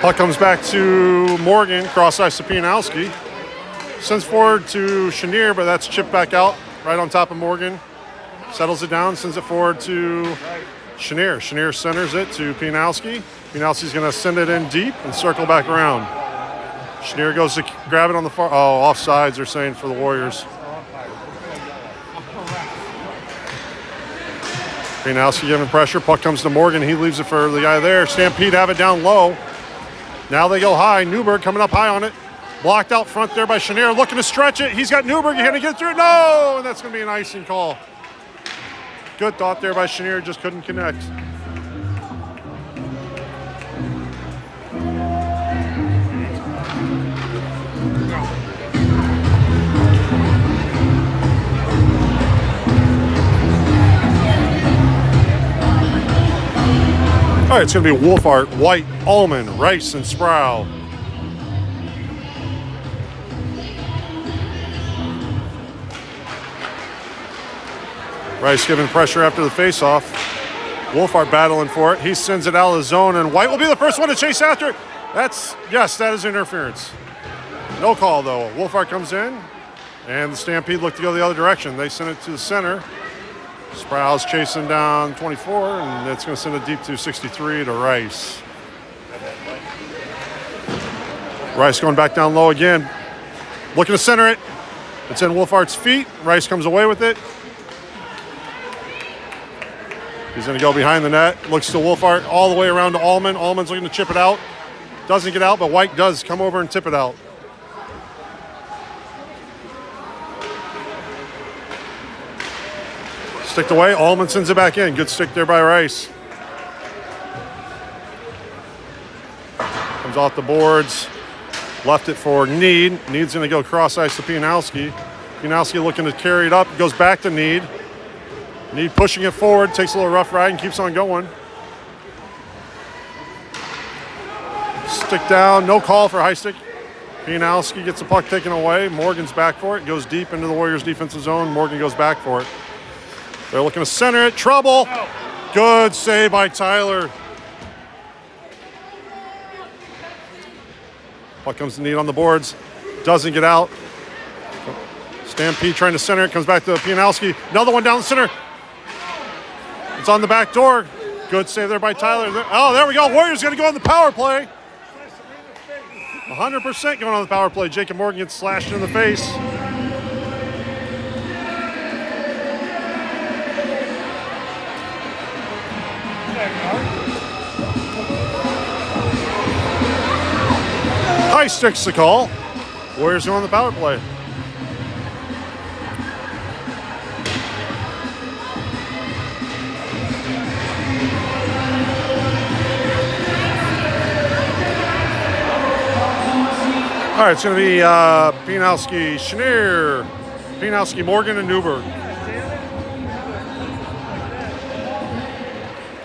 Puck comes back to Morgan, cross ice to Pianowski. Sends forward to Chenier, but that's chipped back out right on top of Morgan. Settles it down, sends it forward to Chenier. Chenier centers it to Pianowski. Pianowski's going to send it in deep and circle back around. Chenier goes to grab it on the far. Oh, offsides, they're saying for the Warriors. Pianowski giving pressure. Puck comes to Morgan. He leaves it for the guy there. Stampede have it down low. Now they go high. Newburg coming up high on it. Blocked out front there by Chenier, looking to stretch it. He's got Newburg. He's going to get through it. No! And that's going to be an icing call. Good thought there by Chenier. Just couldn't connect. All right, it's going to be Wolfart, White, Allman, Rice, and Sproul. Rice giving pressure after the faceoff. Wolfart battling for it. He sends it out of the zone, and White will be the first one to chase after it. Yes, that is interference. No call, though. Wolfart comes in, and the Stampede look to go the other direction. They send it to the center. Sproul's chasing down 24, and it's going to send it deep to 63 to Rice. Rice going back down low again. Looking to center it. It's in Wolfart's feet. Rice comes away with it. He's going to go behind the net. Looks to Wolfart all the way around to Allman. Allman's looking to chip it out. Doesn't get out, but White does come over and tip it out. Sticked away. Allman sends it back in. Good stick there by Rice. Comes off the boards. Left it for Need. Need's going to go cross ice to Pianowski. Pianowski looking to carry it up. Goes back to Need. Need pushing it forward. Takes a little rough ride and keeps on going. Stick down. No call for high stick. Pianowski gets the puck taken away. Morgan's back for it. Goes deep into the Warriors' defensive zone. Morgan goes back for it. They're looking to center it. Trouble. Good save by Tyler. Puck comes to Need on the boards. Doesn't get out. Stampede trying to center it. Comes back to Pianowski. Another one down the center. It's on the back door. Good save there by Tyler. Oh, there we go. Warriors going to go on the power play. 100% going on the power play. Jacob Morgan gets slashed in the face. High sticks the call. Warriors go on the power play. All right, it's going to be Pianowski, Chenier, Pianowski, Morgan, and Newburg.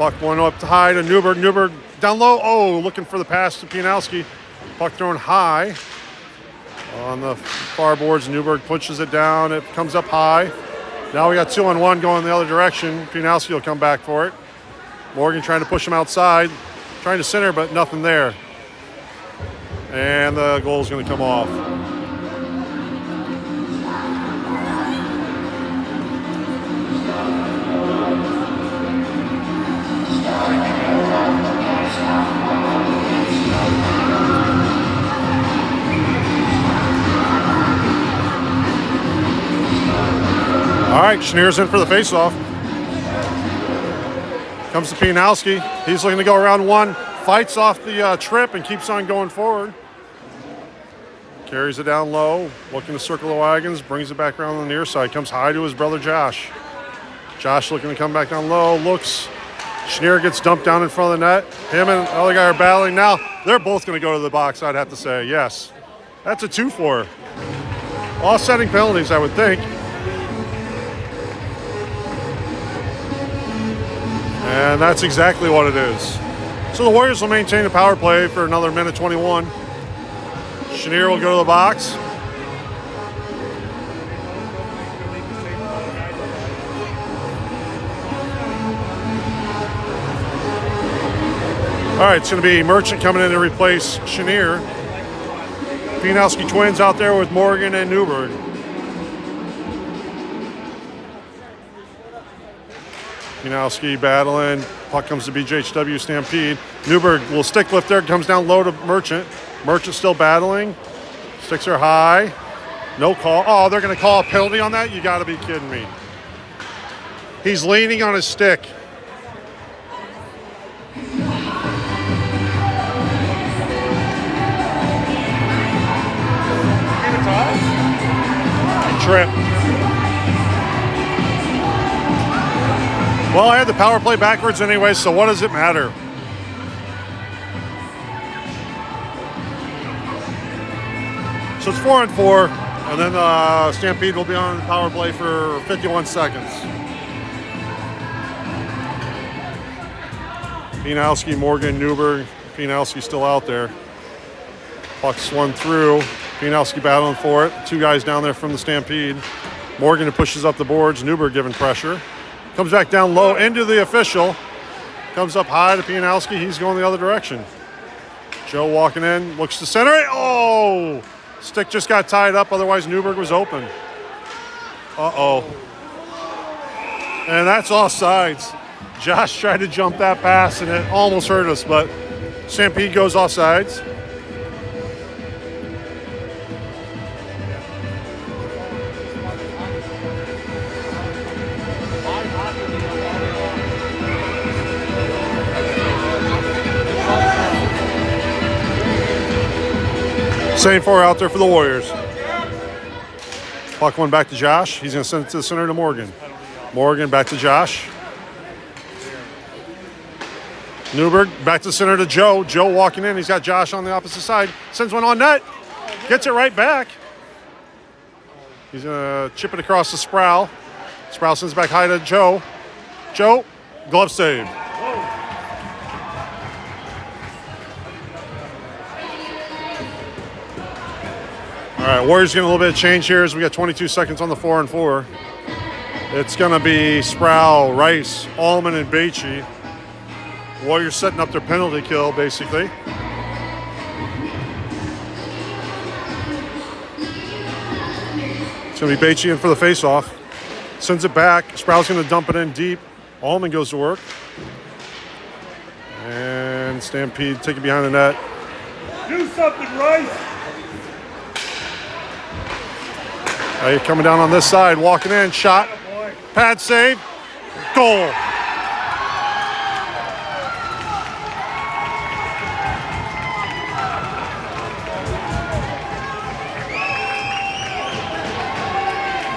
Puck one up high to Newburg. Newburg down low. Oh, looking for the pass to Pianowski. Puck thrown high on the far boards. Newburg pushes it down. It comes up high. Now we got 2-on-1 going the other direction. Pianowski will come back for it. Morgan trying to push him outside. Trying to center, but nothing there. And the goal's going to come off. All right, Chenier's in for the faceoff. Comes to Pianowski. He's looking to go around one. Fights off the trip and keeps on going forward. Carries it down low. Looking to circle the wagons. Brings it back around on the near side. Comes high to his brother Josh. Josh looking to come back down low. Looks. Chenier gets dumped down in front of the net. Him and the other guy are battling. Now they're both going to go to the box, I'd have to say. Yes. That's a 2-4. Offsetting penalties, I would think. And that's exactly what it is. So the Warriors will maintain the power play for another minute 21. Chenier will go to the box. All right, it's going to be Merchant coming in to replace Chenier. Pianowski twins out there with Morgan and Newburg. Pianowski battling. Puck comes to BGHW Stampede. Newburg will stick lift there. Comes down low to Merchant. Merchant still battling. Sticks are high. No call. Oh, they're going to call a penalty on that? You got to be kidding me. He's leaning on his stick. Trip. Well, I had the power play backwards anyway, so what does it matter? So it's 4-4, and then Stampede will be on the power play for 51 seconds. Pianowski, Morgan, Newburg. Pianowski still out there. Puck swung through. Pianowski battling for it. Two guys down there from the Stampede. Morgan pushes up the boards. Newburg giving pressure. Comes back down low into the official. Comes up high to Pianowski. He's going the other direction. Joe walking in. Looks to center it. Oh! Stick just got tied up. Otherwise, Newburg was open. Uh-oh. And that's offsides. Josh tried to jump that pass, and it almost hurt us, but Stampede goes offsides. Same four out there for the Warriors. Puck one back to Josh. He's going to send it to the center to Morgan. Morgan back to Josh. Newburg back to the center to Joe. Joe walking in. He's got Josh on the opposite side. Sends one on net. Gets it right back. He's going to chip it across to Sproul. Sproul sends it back high to Joe. Joe, glove save. All right, Warriors getting a little bit of change here as we got 22 seconds on the 4-4. It's going to be Sproul, Rice, Allman, and Beachy. Warriors setting up their penalty kill, basically. It's going to be Beachy in for the faceoff. Sends it back. Sproul's going to dump it in deep. Allman goes to work. And Stampede take it behind the net. Do something, Rice! Coming down on this side, walking in, shot, pad save, goal.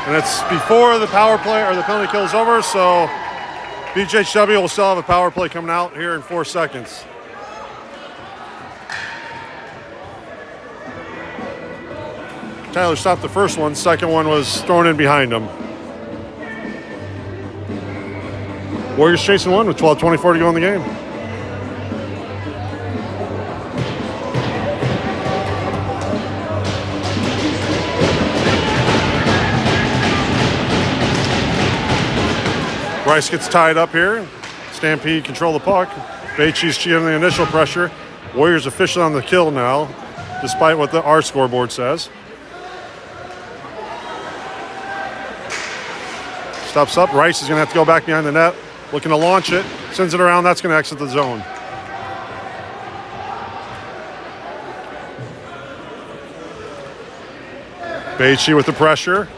And it's before the power play or the penalty kill is over, so BGHW will still have a power play coming out here in 4 seconds. Tyler stopped the first one. Second one was thrown in behind him. Warriors chasing one with 12:24 to go in the game. Rice gets tied up here. Stampede control the puck. Bachi's getting the initial pressure. Warriors officially on the kill now, despite what our scoreboard says. Steps up. Rice is going to have to go back behind the net. Looking to launch it. Sends it around. That's going to exit the zone. Bachi with the pressure.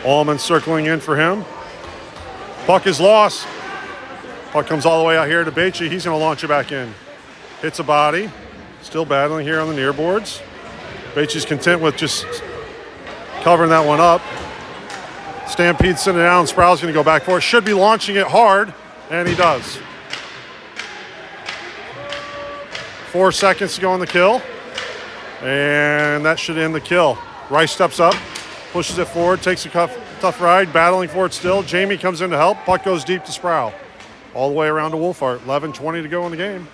Allman circling in for him. Puck is lost. Puck comes all the way out here to Bachi. He's going to launch it back in. Hits a body. Still battling here on the near boards. Bachi's content with just covering that one up. Stampede sending it down. Sproul's going to go back for it. Should be launching it hard, and he does. 4 seconds to go on the kill. And that should end the kill. Rice steps up, pushes it forward, takes a tough ride, battling for it still. Jamie comes in to help. Puck goes deep to Sproul. All the way around to Wolfhart. 11:20 to go in the game.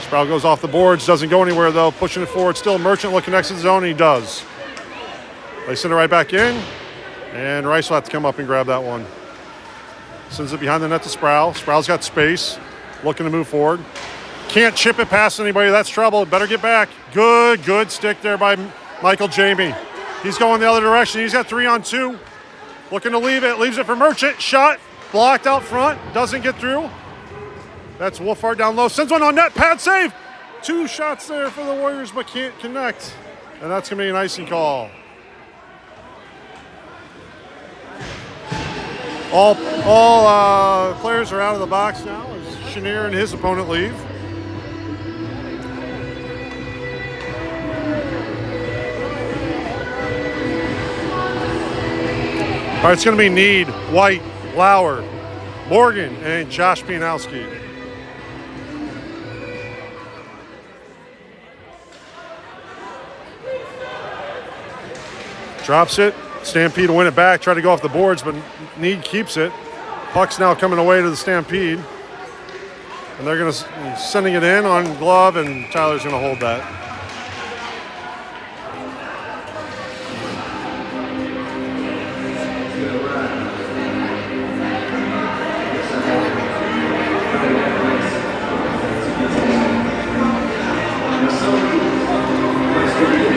Sproul goes off the boards, doesn't go anywhere though, pushing it forward still. Merchant looking next to the zone, and he does. They send it right back in, and Rice will have to come up and grab that one. Sends it behind the net to Sproul. Sproul's got space, looking to move forward. Can't chip it past anybody, that's trouble. Better get back. Good stick there by Michael Jamie. He's going the other direction. He's got 3-on-2. Looking to leave it, leaves it for Merchant. Shot, blocked out front, doesn't get through. That's Wolfhart down low, sends one on net, pad save. 2 shots there for the Warriors, but can't connect. And that's gonna be an icing call. All players are out of the box now as Chenier and his opponent leave. All right, it's going to be Need, White, Lauer, Morgan, and Josh Pianowski. Drops it. Stampede to win it back. Try to go off the boards, but Need keeps it. Puck's now coming away to the Stampede. And they're going to sending it in on glove, and Tyler's going to hold that.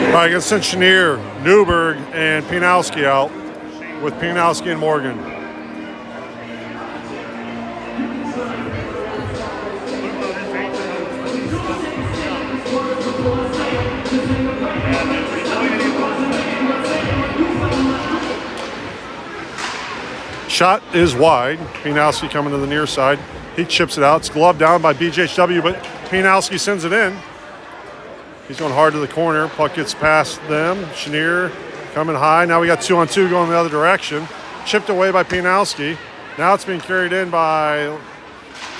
All right, against Chenier, Newburg, and Pianowski out, with Pianowski and Morgan. Shot is wide. Pianowski coming to the near side. He chips it out. It's gloved down by BGHW, but Pianowski sends it in. He's going hard to the corner. Puck gets past them. Chenier coming high. Now we got 2-on-2 going the other direction. Chipped away by Pianowski. Now it's being carried in by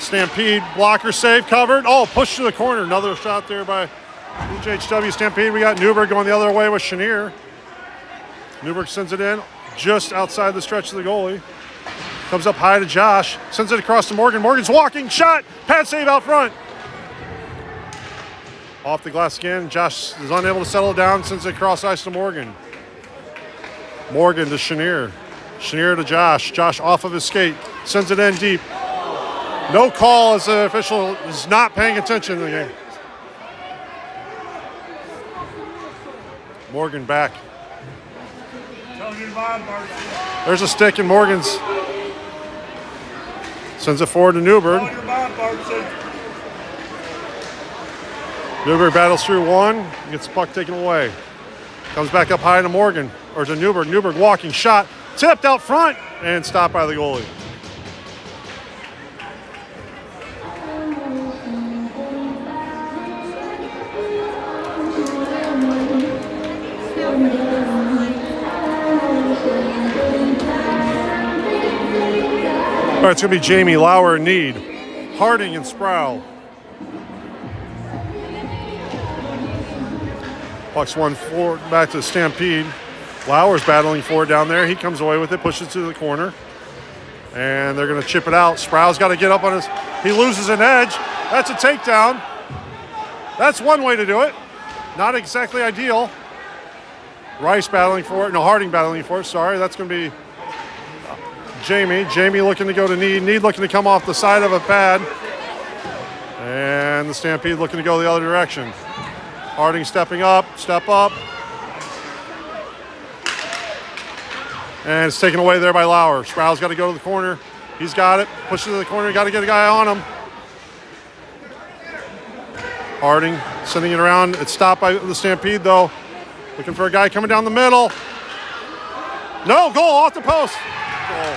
Stampede. Blocker save, covered. Oh, push to the corner. Another shot there by BGHW Stampede. We got Newburg going the other way with Chenier. Newburg sends it in just outside the stretch of the goalie. Comes up high to Josh. Sends it across to Morgan. Morgan's walking. Shot. Pad save out front. Off the glass again. Josh is unable to settle it down. Sends it across ice to Morgan. Morgan to Chenier. Chenier to Josh. Josh off of his skate. Sends it in deep. No call as the official is not paying attention to the game. Morgan back. There's a stick in Morgan's. Sends it forward to Newburg. Newburg battles through one, gets the puck taken away. Comes back up high to Morgan, or to Newburg. Newburg walking, shot, tipped out front, and stopped by the goalie. All right, it's going to be Jamie, Lauer, and Need. Harding and Sproul. Puck's one forward back to the Stampede. Lauer's battling for it down there. He comes away with it, pushes it to the corner. And they're going to chip it out. Sproul's got to get up on his... He loses an edge. That's a takedown. That's one way to do it. Not exactly ideal. Rice battling for it. No, Harding battling for it. Sorry, that's going to be Jamie. Jamie looking to go to Need. Need looking to come off the side of a pad. And the Stampede looking to go the other direction. Harding stepping up. Step up. And it's taken away there by Lauer. Sproul's got to go to the corner. He's got it. Pushes to the corner. Got to get a guy on him. Harding sending it around. It's stopped by the Stampede, though. Looking for a guy coming down the middle. No, goal off the post. Goal.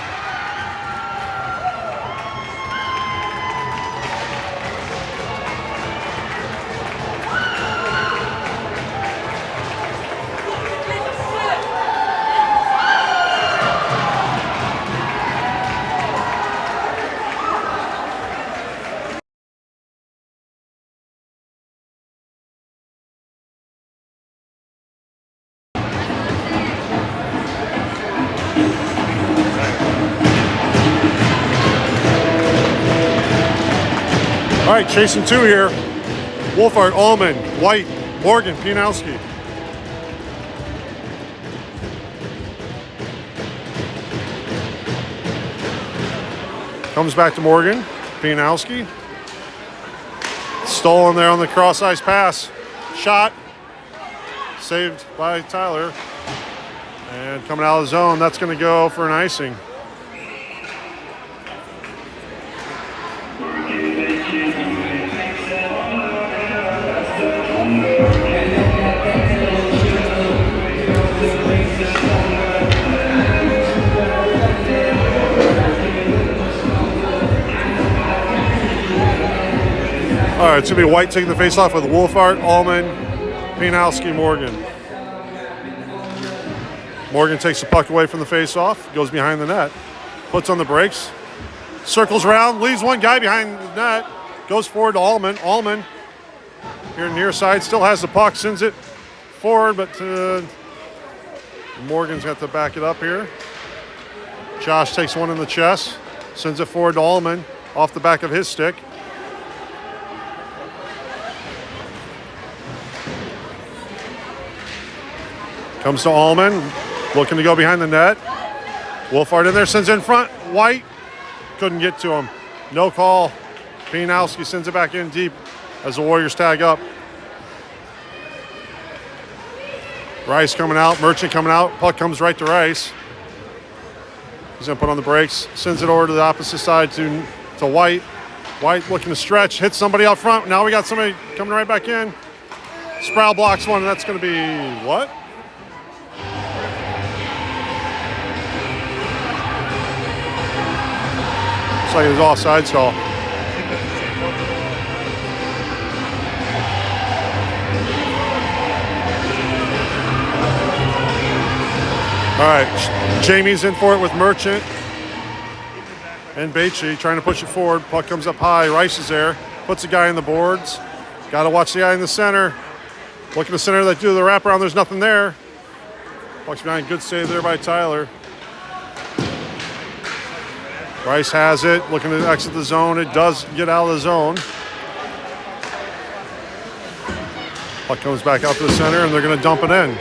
All right, chasing two here. Wolfhard, Allman, White, Morgan, Pianowski. Comes back to Morgan, Pianowski. Stolen there on the cross-ice pass. Shot. Saved by Tyler. And coming out of the zone, that's going to go for an icing. All right, it's going to be White taking the face-off with Wolfhard, Allman, Pianowski, Morgan. Morgan takes the puck away from the face-off, goes behind the net, puts on the brakes, circles around, leaves one guy behind the net, goes forward to Allman. Allman, here near side, still has the puck, sends it forward, but Morgan's got to back it up here. Josh takes one in the chest, sends it forward to Allman, off the back of his stick. Comes to Allman, looking to go behind the net. Wolfhard in there, sends it in front. White couldn't get to him. No call. Pianowski sends it back in deep as the Warriors tag up. Rice coming out, Merchant coming out. Puck comes right to Rice. He's going to put on the brakes, sends it over to the opposite side to White. White looking to stretch, hits somebody out front. Now we got somebody coming right back in. Sproul blocks one, and that's going to be what? Looks like it was offsides call. All right, Jamie's in for it with Merchant and Baitchy trying to push it forward. Puck comes up high. Rice is there, puts the guy in the boards. Got to watch the guy in the center. Look at the center that do the wraparound. There's nothing there. Puck's behind. Good save there by Tyler. Rice has it, looking to exit the zone. It does get out of the zone. Puck comes back out to the center, and they're going to dump it in.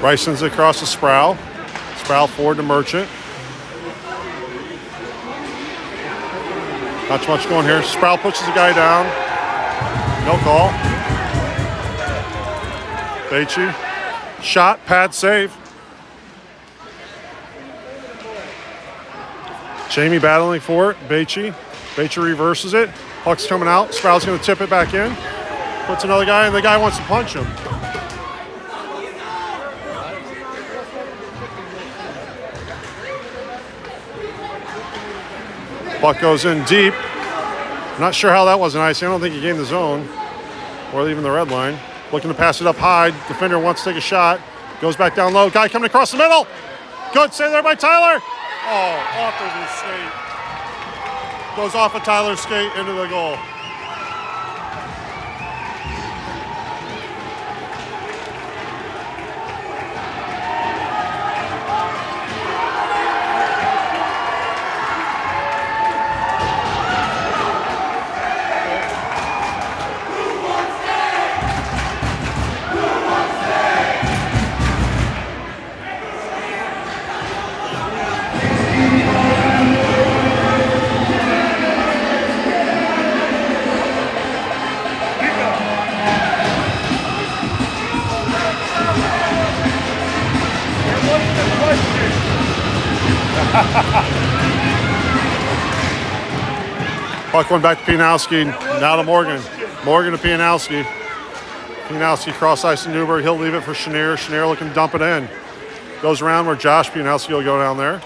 Rice sends it across to Sproul. Sproul forward to Merchant. Not too much going here. Sproul pushes the guy down. No call. Baitchy. Shot, pad, save. Jamie battling for it. Baitchy. Baitchy reverses it. Puck's coming out. Sproul's going to tip it back in. Puts another guy, and the guy wants to punch him. Puck goes in deep. Not sure how that was an icing. I don't think he gained the zone or even the red line. Looking to pass it up high. Defender wants to take a shot. Goes back down low. Guy coming across the middle. Good save there by Tyler. Oh, off of his skate. Goes off of Tyler's skate into the goal. Puck went back to Pianowski. Now to Morgan. Morgan to Pianowski. Pianowski cross ice to Newburg. He'll leave it for Chenier. Chenier looking to dump it in. Goes around where Josh Pianowski will go down there.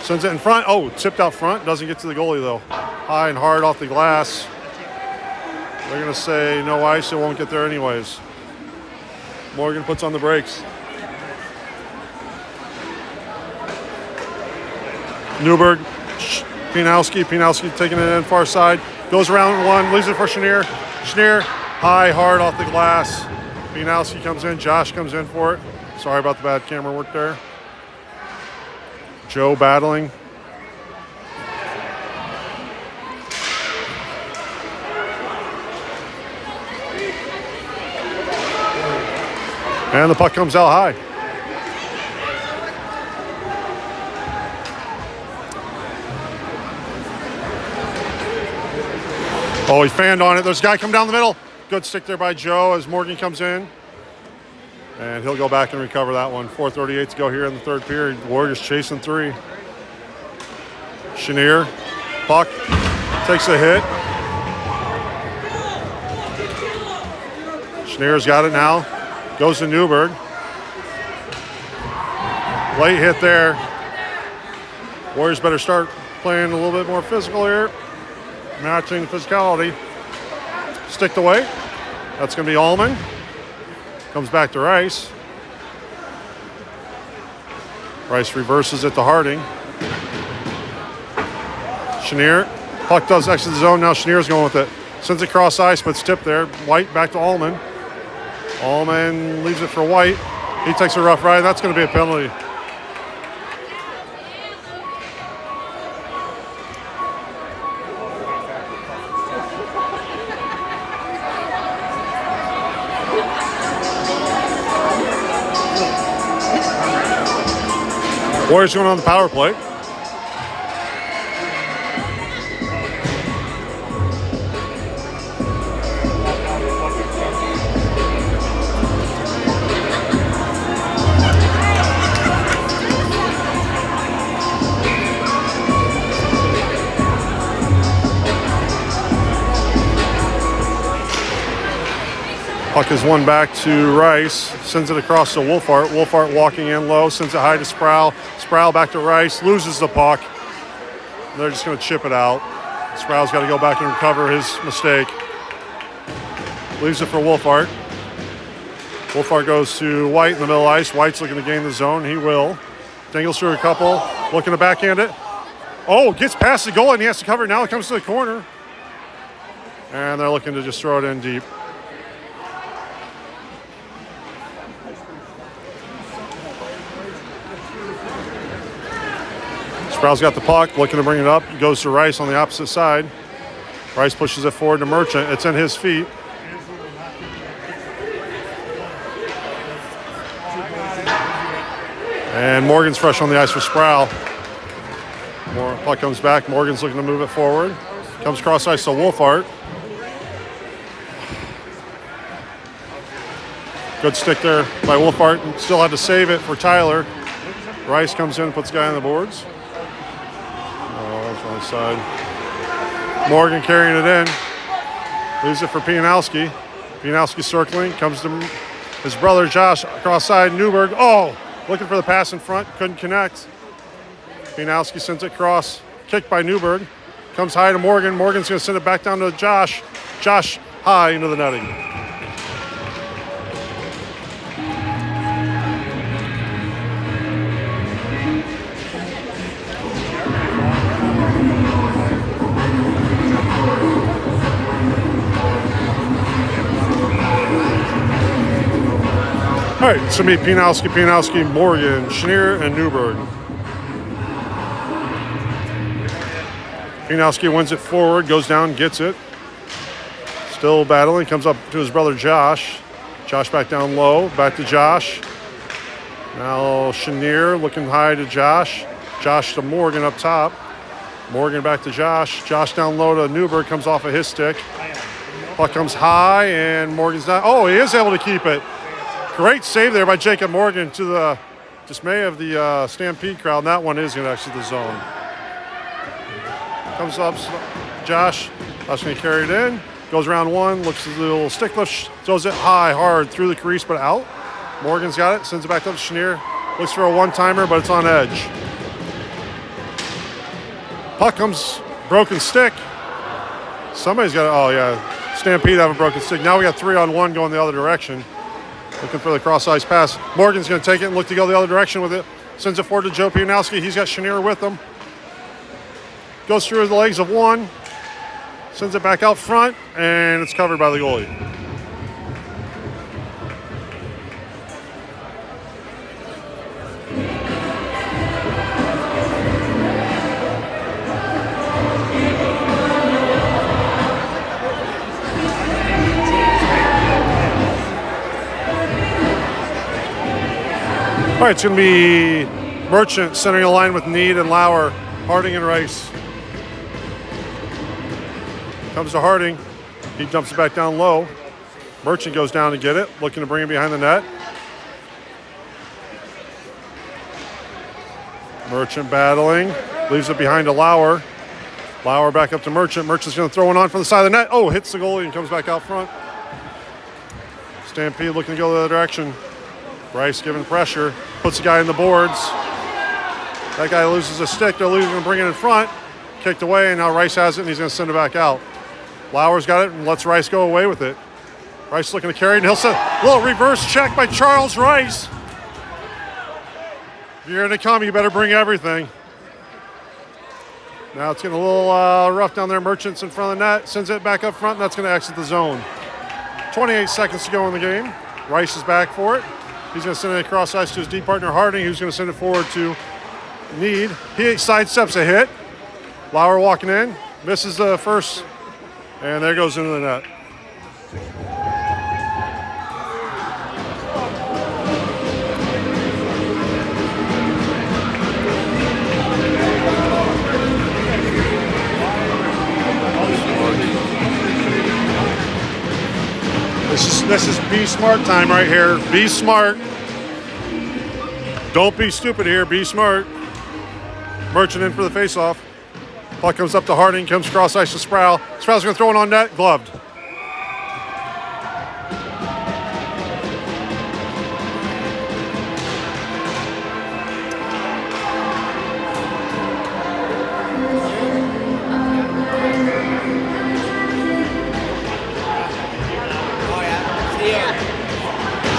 Sends it in front. Oh, tipped out front. Doesn't get to the goalie though. High and hard off the glass. They're going to say no ice. It won't get there anyways. Morgan puts on the brakes. Newburg, Pianowski. Pianowski taking it in far side. Goes around one. Leaves it for Chenier. Chenier, high, hard off the glass. Pianowski comes in. Josh comes in for it. Sorry about the bad camera work there. Joe battling. And the puck comes out high. Oh, he fanned on it. There's a guy come down the middle. Good stick there by Joe as Morgan comes in. And he'll go back and recover that one. 4:38 to go here in the third period. Warriors chasing 3. Chenier, puck, takes a hit. Chenier's got it now. Goes to Newburg. Late hit there. Warriors better start playing a little bit more physical here. Matching physicality. Sticked away. That's going to be Allman. Comes back to Rice. Rice reverses it to Harding. Chenier. Puck does exit the zone. Now Chenier's going with it. Sends it cross ice, but it's tipped there. White back to Allman. Allman leaves it for White. He takes a rough ride. That's going to be a penalty. Warriors going on the power play. Puck is won back to Rice. Sends it across to Wolfhart. Wolfhart walking in low. Sends it high to Sproul. Sproul back to Rice. Loses the puck. They're just going to chip it out. Sproul's got to go back and recover his mistake. Leaves it for Wolfhart. Wolfhart goes to White in the middle ice. White's looking to gain the zone. He will. Dangles through a couple. Looking to backhand it. Oh, gets past the goal and he has to cover it. Now it comes to the corner. And they're looking to just throw it in deep. Sproul's got the puck, looking to bring it up. He goes to Rice on the opposite side. Rice pushes it forward to Merchant. It's in his feet. And Morgan's fresh on the ice for Sproul. Puck comes back. Morgan's looking to move it forward. Comes cross ice to Wolfhart. Good stick there by Wolfhart. Still had to save it for Tyler. Rice comes in, puts the guy on the boards. Wrong side. Morgan carrying it in. Leaves it for Pianowski. Pianowski circling. Comes to his brother Josh across side. Newburg. Oh, looking for the pass in front. Couldn't connect. Pianowski sends it cross. Kicked by Newburg. Comes high to Morgan. Morgan's going to send it back down to Josh. Josh high into the netting. All right, it's going to be Pianowski, Morgan, Chenier, and Newburg. Pianowski wins it forward, goes down, gets it. Still battling, comes up to his brother Josh. Josh back down low, back to Josh. Now Chenier looking high to Josh. Josh to Morgan up top. Morgan back to Josh. Josh down low to Newburg, comes off of his stick. Puck comes high, and Morgan's not. Oh, he is able to keep it. Great save there by Jacob Morgan, to the dismay of the Stampede crowd. And that one is going to exit the zone. Comes up, Josh. Josh going to carry it in. Goes around one, looks at the little stick lift, throws it high, hard, through the crease, but out. Morgan's got it, sends it back up to Chenier. Looks for a one-timer, but it's on edge. Puck comes, broken stick. Somebody's got it, oh yeah, Stampede have a broken stick. Now we got 3-on-1 going the other direction. Looking for the cross-ice pass. Morgan's going to take it and look to go the other direction with it. Sends it forward to Joe Pianowski. He's got Chenier with him. Goes through the legs of one. Sends it back out front, and it's covered by the goalie. All right, it's going to be Merchant centering a line with Need and Lauer, Harding and Rice. Comes to Harding. He dumps it back down low. Merchant goes down to get it, looking to bring it behind the net. Merchant battling, leaves it behind to Lauer. Lauer back up to Merchant. Merchant's going to throw one on from the side of the net. Oh, hits the goalie and comes back out front. Stampede looking to go the other direction. Rice giving pressure, puts the guy in the boards. That guy loses a stick. They're losing and bring it in front. Kicked away, and now Rice has it, and he's going to send it back out. Lauer's got it and lets Rice go away with it. Rice looking to carry it, and he'll send a little reverse check by Charles Rice. If you're going to come, you better bring everything. Now it's getting a little rough down there. Merchant's in front of the net, sends it back up front, and that's going to exit the zone. 28 seconds to go in the game. Rice is back for it. He's going to send it across ice to his D partner Harding, who's going to send it forward to Need. He sidesteps a hit. Lauer walking in, misses the first, and there goes into the net. This is be smart time right here. Be smart. Don't be stupid here. Be smart. Merchant in for the faceoff. Puck comes up to Harding, comes cross ice to Sproul. Sproul's going to throw it on net, gloved.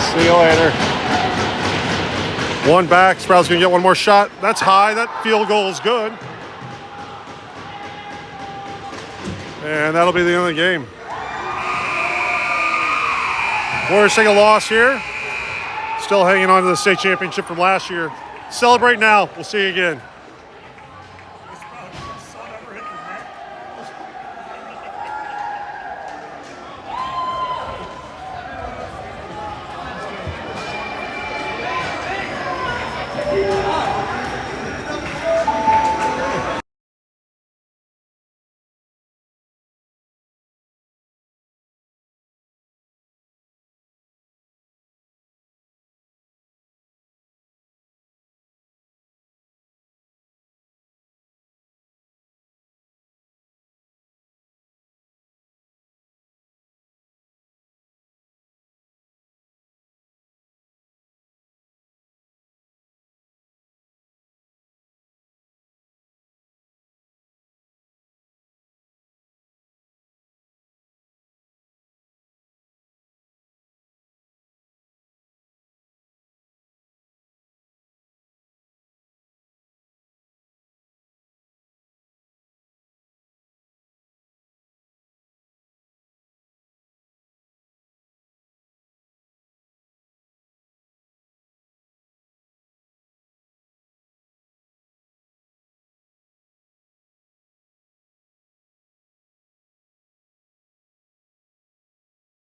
See you later. One back. Sproul's going to get one more shot. That's high. That field goal is good. And that'll be the end of the game. Warriors take a loss here. Still hanging on to the state championship from last year. Celebrate now. We'll see you again.